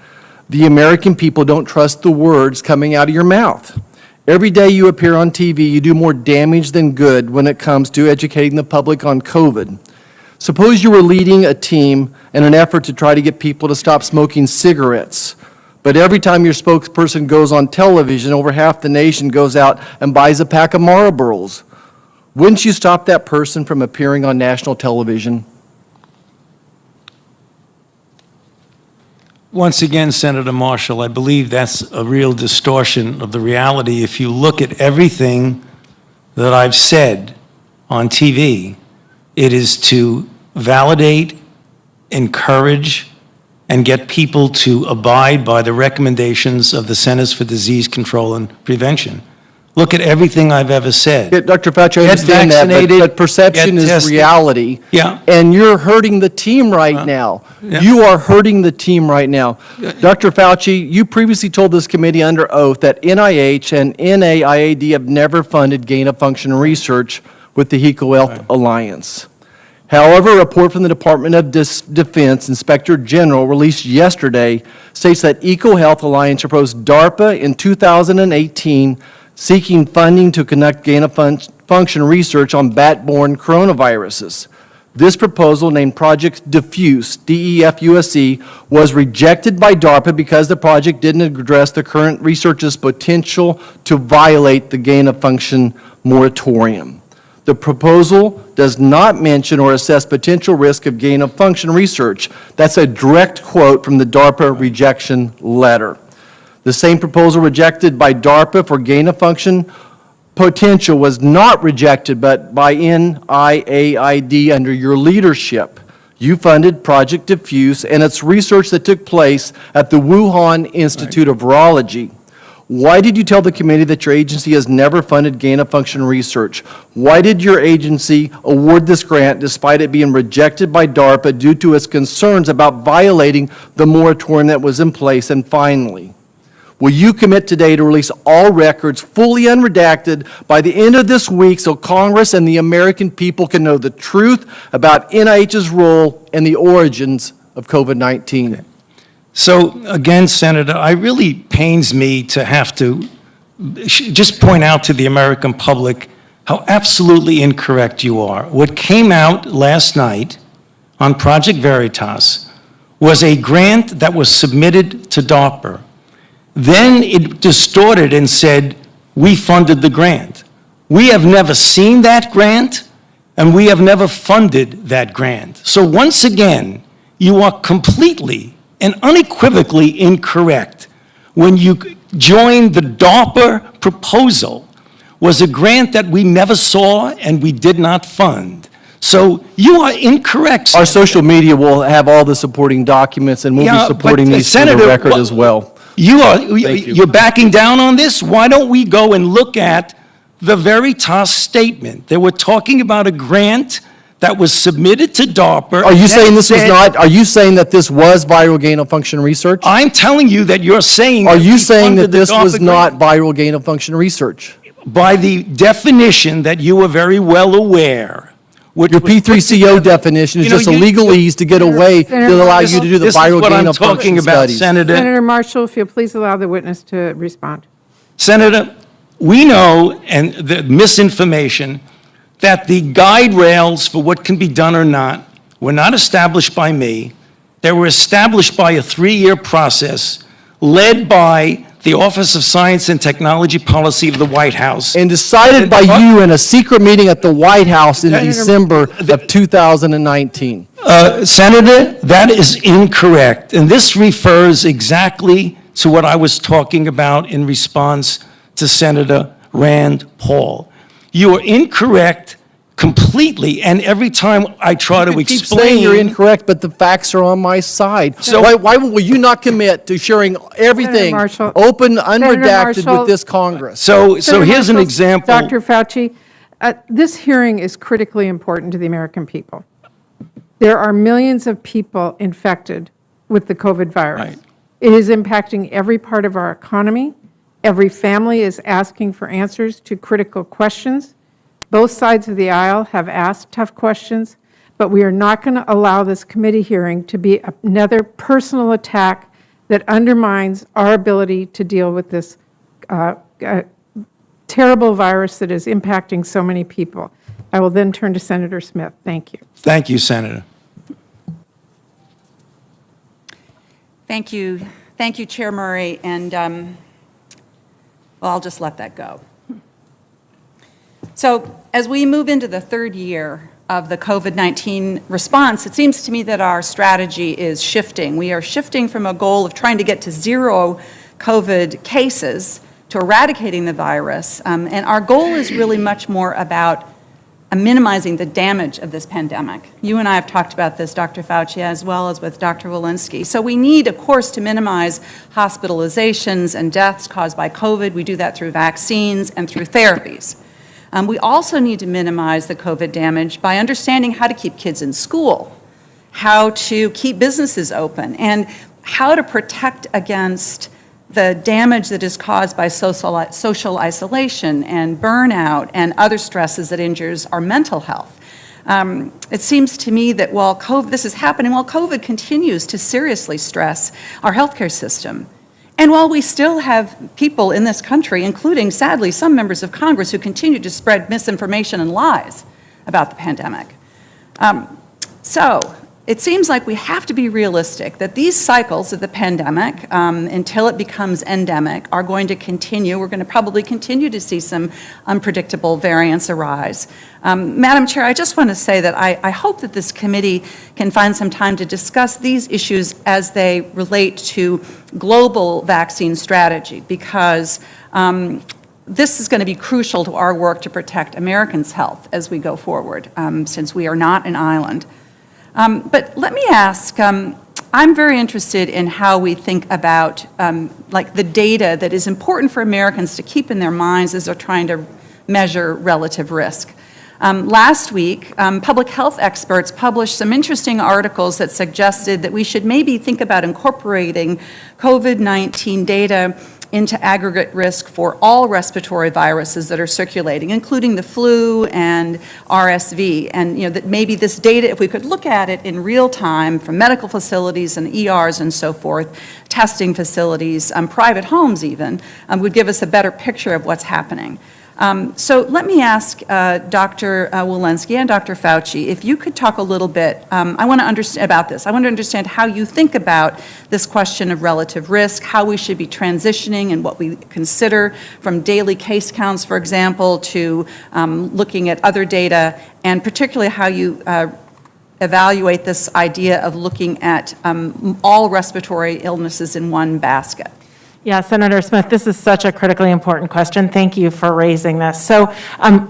The American people don't trust the words coming out of your mouth. Every day you appear on TV, you do more damage than good when it comes to educating the public on COVID. Suppose you were leading a team in an effort to try to get people to stop smoking cigarettes, but every time your spokesperson goes on television, over half the nation goes out and buys a pack of Marlboros. Wouldn't you stop that person from appearing on national television? Once again, Senator Marshall, I believe that's a real distortion of the reality. If you look at everything that I've said on TV, it is to validate, encourage, and get people to abide by the recommendations of the Centers for Disease Control and Prevention. Look at everything I've ever said. Yeah, Dr. Fauci, I Get understand that, vaccinated, but perception get is tested. reality. Yeah. And you're hurting the team right now. yeah. You are hurting the team right now. Dr. Fauci, you previously told this committee under oath that NIH and NIAID have never funded gain-of-function research with the EcoHealth Alliance. However, a report from the Department of Defense Inspector General released yesterday states that EcoHealth Alliance proposed DARPA in 2018 seeking funding to conduct gain-of-function research on bat-borne coronaviruses. This proposal, named Project Diffuse, DEFUSE, was rejected by DARPA because the project didn't address the current research's potential to violate the gain-of-function moratorium. The proposal does not mention or assess potential risk of gain-of-function research. That's a direct quote from the DARPA rejection letter. The same proposal rejected by DARPA for gain-of-function potential was not rejected but by NIAID under your leadership. You funded Project Diffuse and its research that took place at the Wuhan Institute of Virology. Why did you tell the committee that your agency has never funded gain-of-function research? Why did your agency award this grant despite it being rejected by DARPA due to its concerns about violating the moratorium that was in place? And finally, Will you commit today to release all records, fully unredacted, by the end of this week so Congress and the American people can know the truth about NIH's role and the origins of COVID-19? So again, Senator, it really pains me to have to just point out to the American public how absolutely incorrect you are. What came out last night on Project Veritas was a grant that was submitted to DARPA. Then it distorted and said, we funded the grant. We have never seen that grant, and we have never funded that grant. So once again, you are completely and unequivocally incorrect when you joined the DARPA proposal was a grant that we never saw and we did not fund. So you are incorrect. Our social media will have all the supporting documents, and we'll be supporting these for the record as well. You're backing down on this? Why don't we go and look at the Veritas statement? They were talking about a grant that was submitted to DARPA. Are you saying this was not, are you saying that this was viral gain-of-function research? I'm telling you that you're saying. Are you saying that this was not viral gain-of-function research? By the definition that you are very well aware. Your P3CO definition is just a legalese to get away to allow you to do the viral gain-of-function studies. Senator Marshall, if you'll please allow the witness to respond. Senator, we know, and the misinformation, that the guide rails for what can be done or not were not established by me. They were established by a 3-year process led by the Office of Science and Technology Policy of the White House. And decided by you in a secret meeting at the White House in December of 2019. Senator, that is incorrect. And this refers exactly to what I was talking about in response to Senator Rand Paul. You are incorrect completely, and every time I try to explain... Keep saying you're incorrect, but the facts are on my side. So why will you not commit to sharing everything open, unredacted with this Congress? So here's an example. Dr. Fauci, this hearing is critically important to the American people. There are millions of people infected with the COVID virus. Right. It is impacting every part of our economy. Every family is asking for answers to critical questions. Both sides of the aisle have asked tough questions, but we are not going to allow this committee hearing to be another personal attack that undermines our ability to deal with this terrible virus that is impacting so many people. I will then turn to Senator Smith. Thank you. Thank you, Senator. Thank you. Thank you, Chair Murray, and well, I'll just let that go. So as we move into the 3rd year of the COVID-19 response, it seems to me that our strategy is shifting. We are shifting from a goal of trying to get to 0 COVID cases to eradicating the virus, and our goal is really much more about minimizing the damage of this pandemic. You and I have talked about this, Dr. Fauci, as well as with Dr. Walensky. So we need, of course, to minimize hospitalizations and deaths caused by COVID. We do that through vaccines and through therapies. We also need to minimize the COVID damage by understanding how to keep kids in school, how to keep businesses open, and how to protect against the damage that is caused by social isolation and burnout and other stresses that injures our mental health. It seems to me that while this is happening, while COVID continues to seriously stress our healthcare system, and while we still have people in this country, including, sadly, some members of Congress who continue to spread misinformation and lies about the pandemic. So it seems like we have to be realistic that these cycles of the pandemic, until it becomes endemic, are going to continue. We're going to probably continue to see some unpredictable variants arise. Madam Chair, I just want to say that I hope that this committee can find some time to discuss these issues as they relate to global vaccine strategy, because this is going to be crucial to our work to protect Americans' health as we go forward, since we are not an island. But let me ask, I'm very interested in how we think about like the data that is important for Americans to keep in their minds as they're trying to measure relative risk. Last week, public health experts published some interesting articles that suggested that we should maybe think about incorporating COVID-19 data into aggregate risk for all respiratory viruses that are circulating, including the flu and RSV. And that maybe this data, if we could look at it in real time from medical facilities and ERs and so forth, testing facilities, private homes even, would give us a better picture of what's happening. So let me ask Dr. Walensky and Dr. Fauci, if you could talk a little bit, I want to understand about this. I want to understand how you think about this question of relative risk, how we should be transitioning and what we consider from daily case counts, for example, to looking at other data, and particularly how you evaluate this idea of looking at all respiratory illnesses in one basket. Yeah, Senator Smith, this is such a critically important question. Thank you for raising this. So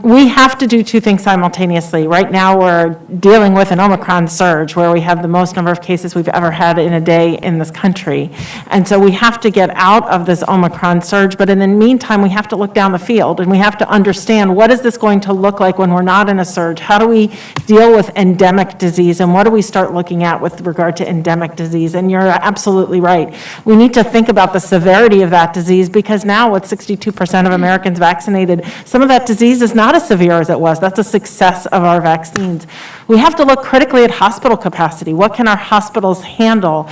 we have to do two things simultaneously. Right now, we're dealing with an Omicron surge where we have the most number of cases we've ever had in a day in this country. And so we have to get out of this Omicron surge, but in the meantime, we have to look down the field and we have to understand what is this going to look like when we're not in a surge? How do we deal with endemic disease, and what do we start looking at with regard to endemic disease? And you're absolutely right. We need to think about the severity of that disease, because now with 62% of Americans vaccinated, some of that disease is not as severe as it was. That's a success of our vaccines. We have to look critically at hospital capacity. What can our hospitals handle?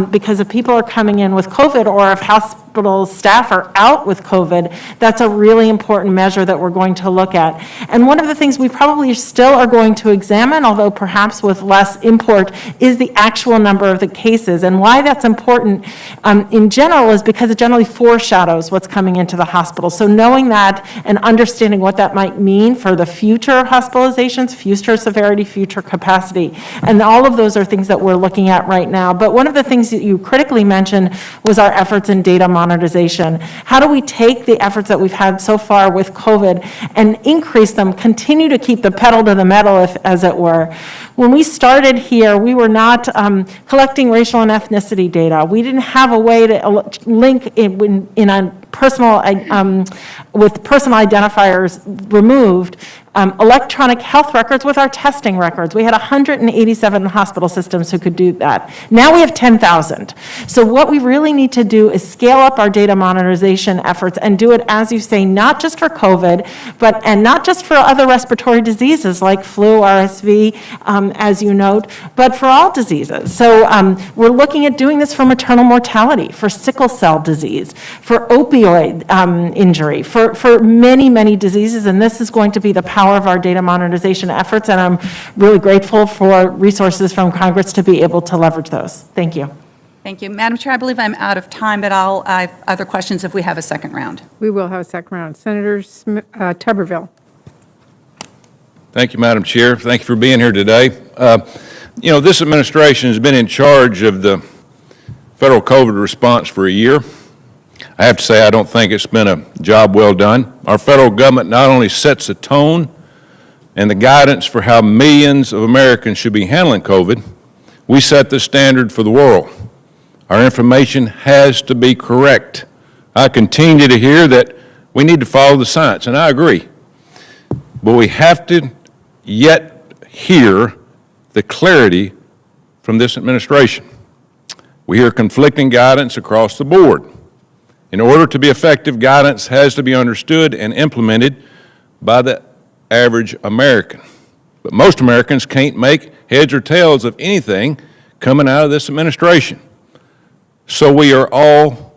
Because if people are coming in with COVID, or if hospital staff are out with COVID, that's a really important measure that we're going to look at. And one of the things we probably still are going to examine, although perhaps with less import, is the actual number of the cases. And why that's important in general is because it generally foreshadows what's coming into the hospital. So knowing that and understanding what that might mean for the future hospitalizations, future severity, future capacity. And all of those are things that we're looking at right now. But one of the things that you critically mentioned was our efforts in data monetization. How do we take the efforts that we've had so far with COVID and increase them, continue to keep the pedal to the metal, as it were? When we started here, we were not collecting racial and ethnicity data. We didn't have a way to link in a personal, with personal identifiers removed, electronic health records with our testing records. We had 187 hospital systems who could do that. Now we have 10,000. So what we really need to do is scale up our data monetization efforts and do it, as you say, not just for COVID, and not just for other respiratory diseases like flu, RSV, as you note, but for all diseases. So we're looking at doing this for maternal mortality, for sickle cell disease, for opioid injury, for many, many diseases, and this is going to be the power of our data monetization efforts, and I'm really grateful for resources from Congress to be able to leverage those. Thank you. Thank you. Madam Chair, I believe I'm out of time, but I have other questions if we have a second round. We will have a second round. Senator Tuberville. Thank you, Madam Chair. Thank you for being here today. This administration has been in charge of the federal COVID response for a year. I have to say, I don't think it's been a job well done. Our federal government not only sets the tone and the guidance for how millions of Americans should be handling COVID, we set the standard for the world. Our information has to be correct. I continue to hear that we need to follow the science, and I agree. But we have to yet hear the clarity from this administration. We hear conflicting guidance across the board. In order to be effective, guidance has to be understood and implemented by the average American. But most Americans can't make heads or tails of anything coming out of this administration. So we are all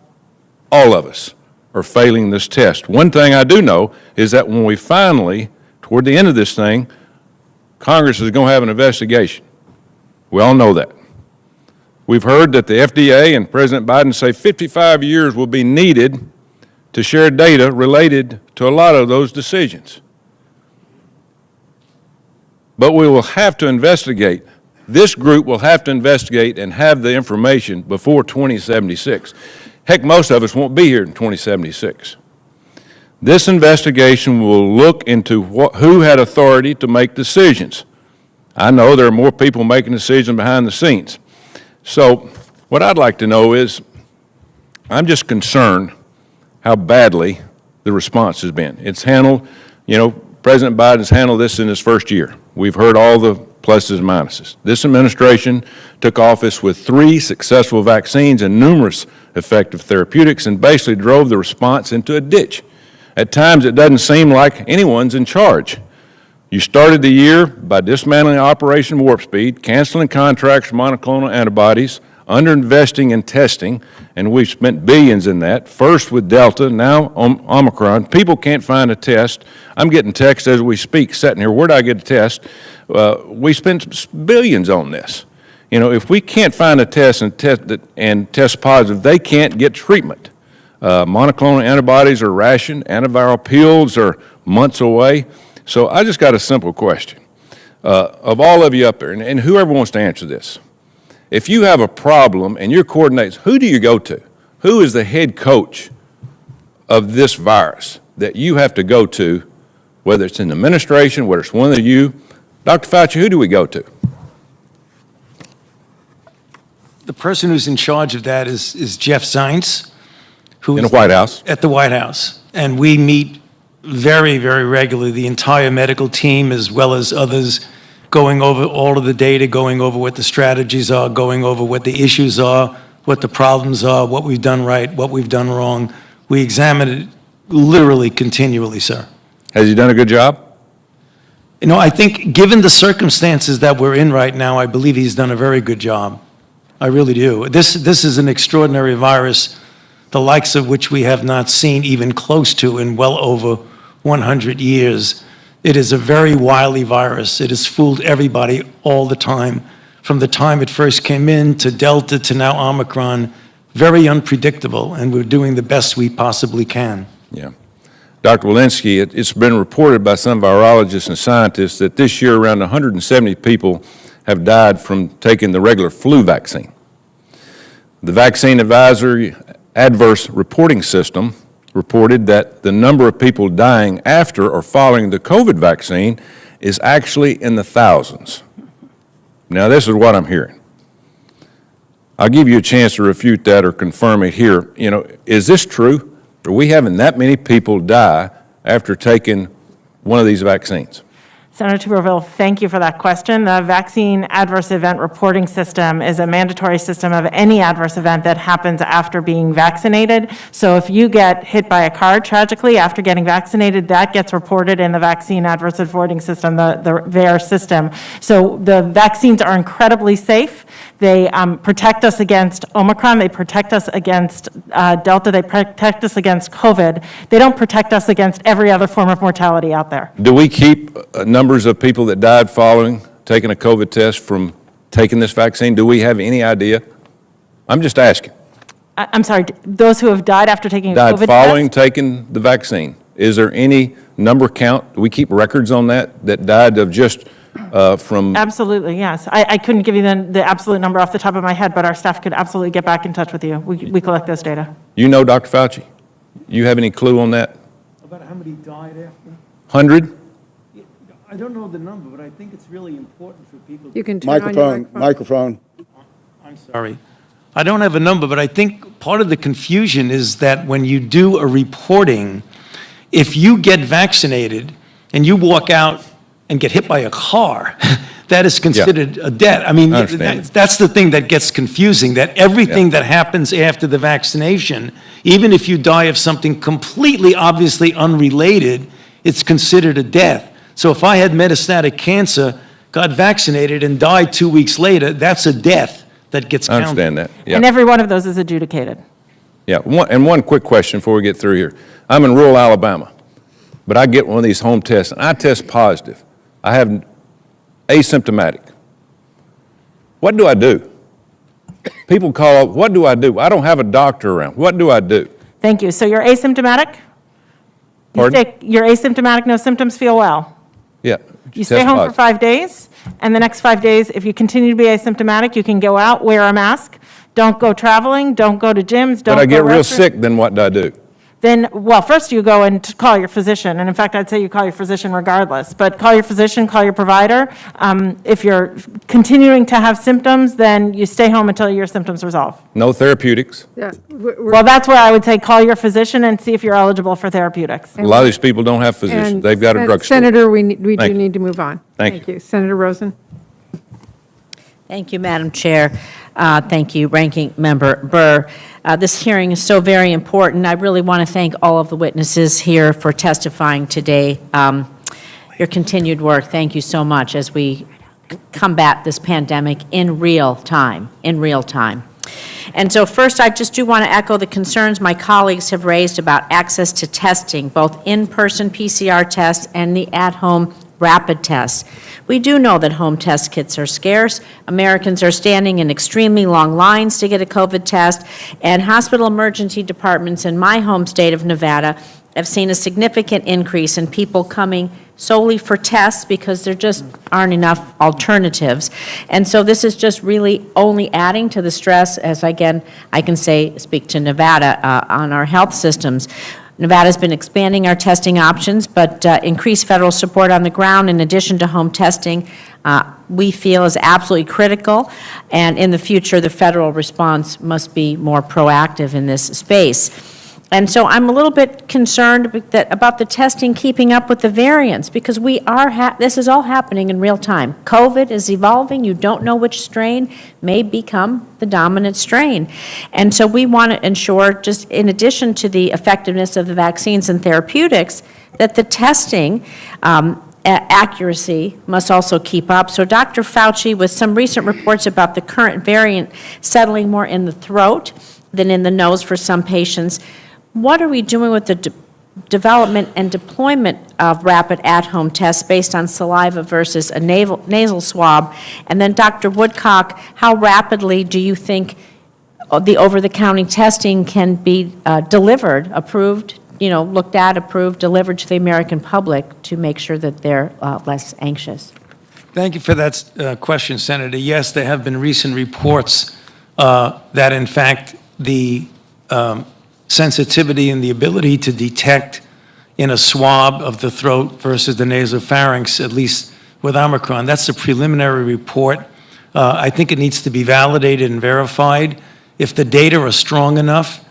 of us, are failing this test. One thing I do know is that when we finally, toward the end of this thing, Congress is going to have an investigation. We all know that. We've heard that the FDA and President Biden say 55 years will be needed to share data related to a lot of those decisions. But we will have to investigate. This group will have to investigate and have the information before 2076. Heck, most of us won't be here in 2076. This investigation will look into who had authority to make decisions. I know there are more people making decisions behind the scenes. So what I'd like to know is, I'm just concerned how badly the response has been. It's handled, President Biden's handled this in his first year. We've heard all the pluses and minuses. This administration took office with 3 successful vaccines and numerous effective therapeutics and basically drove the response into a ditch. At times, it doesn't seem like anyone's in charge. You started the year by dismantling Operation Warp Speed, canceling contracts for monoclonal antibodies, underinvesting in testing, and we've spent billions in that, first with Delta, now Omicron. People can't find a test. I'm getting texts as we speak, sitting here, where do I get a test? We spent billions on this. You know, if we can't find a test and test positive, they can't get treatment. Monoclonal antibodies are rationed, antiviral pills are months away. So I just got a simple question. Of all of you up there, and whoever wants to answer this, if you have a problem and your coordinates, who do you go to? Who is the head coach of this virus that you have to go to, whether it's in the administration, whether it's one of you? Dr. Fauci, who do we go to? The person who's in charge of that is Jeff Zients, who In is the White House? At the White House. And we meet very, very regularly, the entire medical team as well as others, going over all of the data, going over what the strategies are, going over what the issues are, what the problems are, what we've done right, what we've done wrong. We examine it literally continually, sir. Has he done a good job? You know, I think given the circumstances that we're in right now, I believe he's done a very good job. I really do. This is an extraordinary virus, the likes of which we have not seen even close to in well over 100 years. It is a very wily virus. It has fooled everybody all the time, from the time it first came in to Delta to now Omicron. Very unpredictable, and we're doing the best we possibly can. Yeah. Dr. Walensky, it's been reported by some virologists and scientists that this year around 170 people have died from taking the regular flu vaccine. The Vaccine Advisory Adverse Reporting System reported that the number of people dying after or following the COVID vaccine is actually in the thousands. Now, this is what I'm hearing. I'll give you a chance to refute that or confirm it here. You know, is this true? Are we having that many people die after taking one of these vaccines? Senator Tuberville, thank you for that question. The Vaccine Adverse Event Reporting System is a mandatory system of any adverse event that happens after being vaccinated. So if you get hit by a car tragically after getting vaccinated, that gets reported in the Vaccine Adverse Reporting System, the VAER system. So the vaccines are incredibly safe. They protect us against Omicron. They protect us against Delta. They protect us against COVID. They don't protect us against every other form of mortality out there. Do we keep numbers of people that died following taking a COVID test from taking this vaccine? Do we have any idea? I'm just asking. I'm sorry, those who have died after taking a COVID test? Died following taking the vaccine. Is there any number count? Do we keep records on that died of just from? Absolutely, yes. I couldn't give you the absolute number off the top of my head, but our staff could absolutely get back in touch with you. We collect those data. You know, Dr. Fauci, you have any clue on that? About how many died after? 100? I don't know the number, but I think it's really important for people. You can turn on your Microphone. I'm sorry. I don't have a number, but I think part of the confusion is that when you do a reporting, if you get vaccinated and you walk out and get hit by a car, that is considered a death. I mean, that's the thing that gets confusing, that everything that happens after the vaccination, even if you die of something completely obviously unrelated, it's considered a death. So if I had metastatic cancer, got vaccinated, and died 2 weeks later, that's a death that gets counted. I understand that. Yeah. And every one of those is adjudicated. Yeah, one quick question before we get through here. I'm in rural Alabama, but I get one of these home tests, and I test positive. I have asymptomatic. What do I do? People call up, what do I do? I don't have a doctor around. What do I do? Thank you. So you're asymptomatic? Pardon? You're asymptomatic, no symptoms, feel well? Yeah. You stay home for 5 days, and the next 5 days, if you continue to be asymptomatic, you can go out, wear a mask, don't go traveling, don't go to gyms, don't go But I get real restaurants. sick, then what do I do? Then, well, first you go and call your physician, and in fact, I'd say you call your physician regardless, but call your physician, call your provider. If you're continuing to have symptoms, then you stay home until your symptoms resolve. No therapeutics. Yeah. Well, that's where I would say call your physician and see if you're eligible for therapeutics. A lot of these people don't have physicians. And They've got a drugstore. Senator, we do Thank you. need to move on. Thank you. Senator Rosen? Thank you, Madam Chair. Thank you, Ranking Member Burr. This hearing is so very important. I really want to thank all of the witnesses here for testifying today. Your continued work, thank you so much as we combat this pandemic in real time, And so first, I just do want to echo the concerns my colleagues have raised about access to testing, both in-person PCR tests and the at-home rapid tests. We do know that home test kits are scarce. Americans are standing in extremely long lines to get a COVID test, and hospital emergency departments in my home state of Nevada have seen a significant increase in people coming solely for tests because there just aren't enough alternatives. And so this is just really only adding to the stress, as again, I can say, speak to Nevada on our health systems. Nevada's been expanding our testing options, but increased federal support on the ground in addition to home testing we feel is absolutely critical, and in the future the federal response must be more proactive in this space. And so I'm a little bit concerned about the testing keeping up with the variants, because this is all happening in real time. COVID is evolving. You don't know which strain may become the dominant strain. And so we want to ensure, just in addition to the effectiveness of the vaccines and therapeutics, that the testing accuracy must also keep up. So Dr. Fauci, with some recent reports about the current variant settling more in the throat than in the nose for some patients, what are we doing with the development and deployment of rapid at-home tests based on saliva versus a nasal swab? And then, Dr. Woodcock, how rapidly do you think the over-the-counter testing can be delivered, approved, looked at, approved, delivered to the American public to make sure that they're less anxious? Thank you for that question, Senator. Yes, there have been recent reports that, in fact, the sensitivity and the ability to detect in a swab of the throat versus the nasopharynx, at least with Omicron. That's a preliminary report. I think it needs to be validated and verified. If the data are strong enough,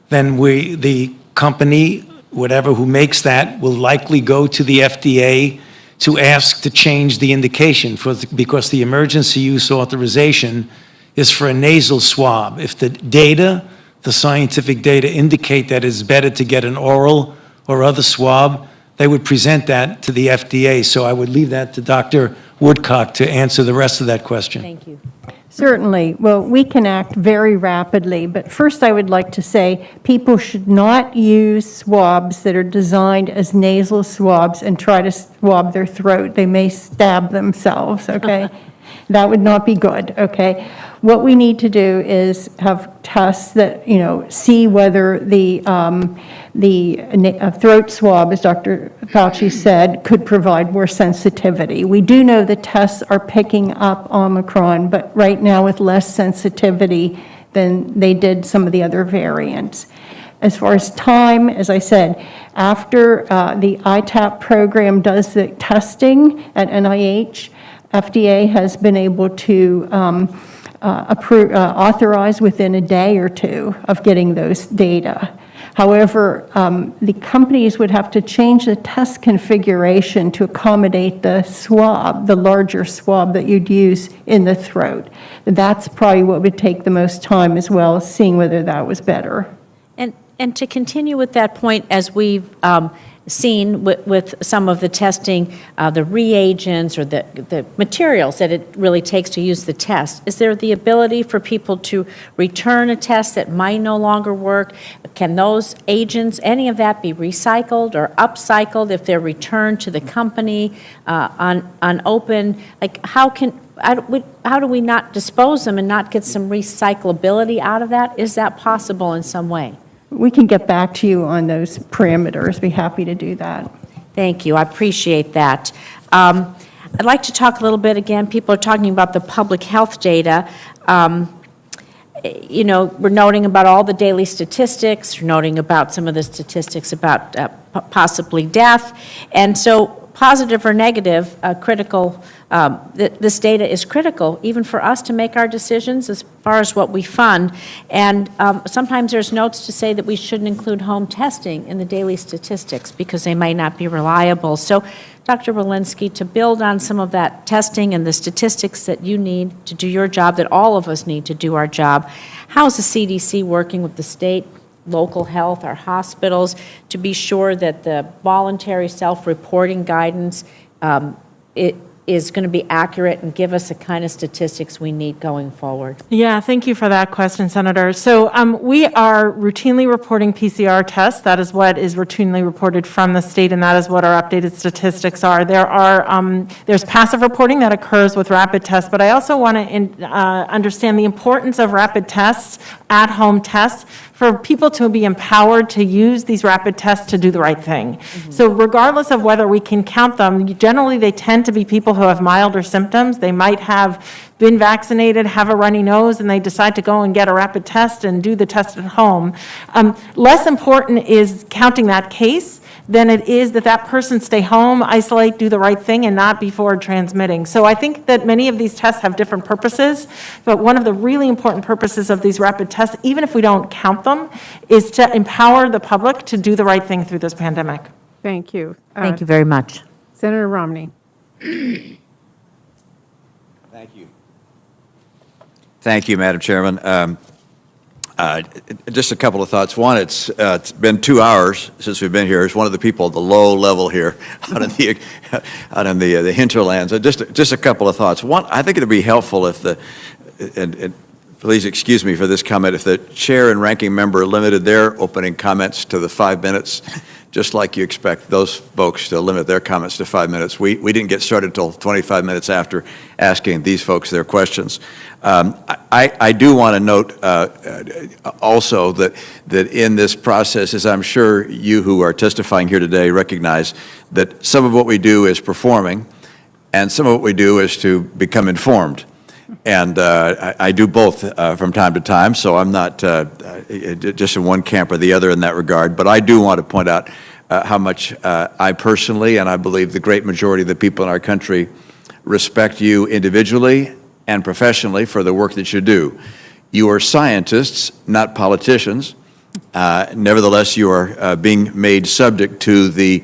then the company, whatever who makes that, will likely go to the FDA to ask to change the indication because the emergency use authorization is for a nasal swab. If the scientific data indicate that it's better to get an oral or other swab, they would present that to the FDA. So I would leave that to Dr. Woodcock to answer the rest of that question. Thank you. Certainly. Well, we can act very rapidly, but first I would like to say people should not use swabs that are designed as nasal swabs and try to swab their throat. They may stab themselves, okay? That would not be good, okay? What we need to do is have tests that, see whether the throat swab, as Dr. Fauci said, could provide more sensitivity. We do know the tests are picking up Omicron, but right now with less sensitivity than they did some of the other variants. As far as time, as I said, after the ITAP program does the testing at NIH, FDA has been able to authorize within a day or two of getting those data. However, the companies would have to change the test configuration to accommodate the swab, the larger swab that you'd use in the throat. That's probably what would take the most time, as well as seeing whether that was better. And to continue with that point, as we've seen with some of the testing, the reagents or the materials that it really takes to use the test, is there the ability for people to return a test that might no longer work? Can those agents, any of that, be recycled or upcycled if they're returned to the company unopened? Like, how do we not dispose them and not get some recyclability out of that? Is that possible in some way? We can get back to you on those parameters. Be happy to do that. Thank you. I appreciate that. I'd like to talk a little bit, again, people are talking about the public health data. We're noting about all the daily statistics, we're noting about some of the statistics about possibly death. And so positive or negative, critical, this data is critical, even for us to make our decisions as far as what we fund. And sometimes there's notes to say that we shouldn't include home testing in the daily statistics because they might not be reliable. So, Dr. Walensky, to build on some of that testing and the statistics that you need to do your job, that all of us need to do our job, how is the CDC working with the state, local health, our hospitals, to be sure that the voluntary self-reporting guidance it is going to be accurate and give us the kind of statistics we need going forward? Yeah, thank you for that question, Senator. So we are routinely reporting PCR tests. That is what is routinely reported from the state, and that is what our updated statistics are. There's passive reporting that occurs with rapid tests, but I also want to understand the importance of rapid tests, at-home tests, for people to be empowered to use these rapid tests to do the right thing. So regardless of whether we can count them, generally they tend to be people who have milder symptoms. They might have been vaccinated, have a runny nose, and they decide to go and get a rapid test and do the test at home. Less important is counting that case than it is that that person stay home, isolate, do the right thing, and not be forward transmitting. So I think that many of these tests have different purposes, but one of the really important purposes of these rapid tests, even if we don't count them, is to empower the public to do the right thing through this pandemic. Thank you. Thank you very much. Senator Romney. Thank you. Thank you, Madam Chairman. Just a couple of thoughts. One, it's been 2 hours since we've been here. As one of the people at the low level here, out in the hinterlands. Just a couple of thoughts. One, I think it would be helpful if and please excuse me for this comment, if the chair and ranking member limited their opening comments to the 5 minutes, just like you expect those folks to limit their comments to 5 minutes. We didn't get started until 25 minutes after asking these folks their questions. I do want to note also that in this process, as I'm sure you who are testifying here today recognize, that some of what we do is performing, and some of what we do is to become informed. And I do both from time to time, so I'm not just in one camp or the other in that regard. But I do want to point out how much I personally, and I believe the great majority of the people in our country, respect you individually and professionally for the work that you do. You are scientists, not politicians. Nevertheless, you are being made subject to the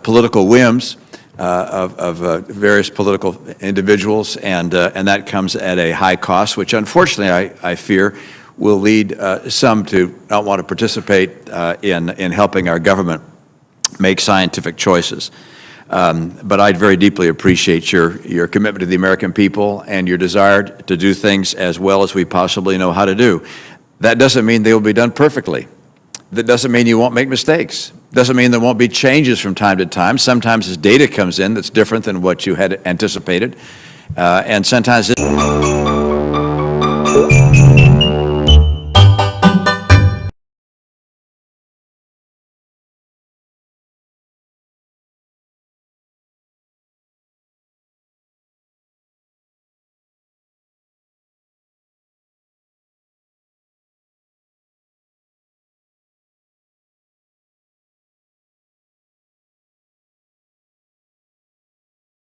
political whims of various political individuals, and that comes at a high cost, which unfortunately I fear will lead some to not want to participate in helping our government make scientific choices. But I very deeply appreciate your commitment to the American people and your desire to do things as well as we possibly know how to do. That doesn't mean they will be done perfectly. That doesn't mean you won't make mistakes. Doesn't mean there won't be changes from time to time. Sometimes as data comes in that's different than what you had anticipated. And sometimes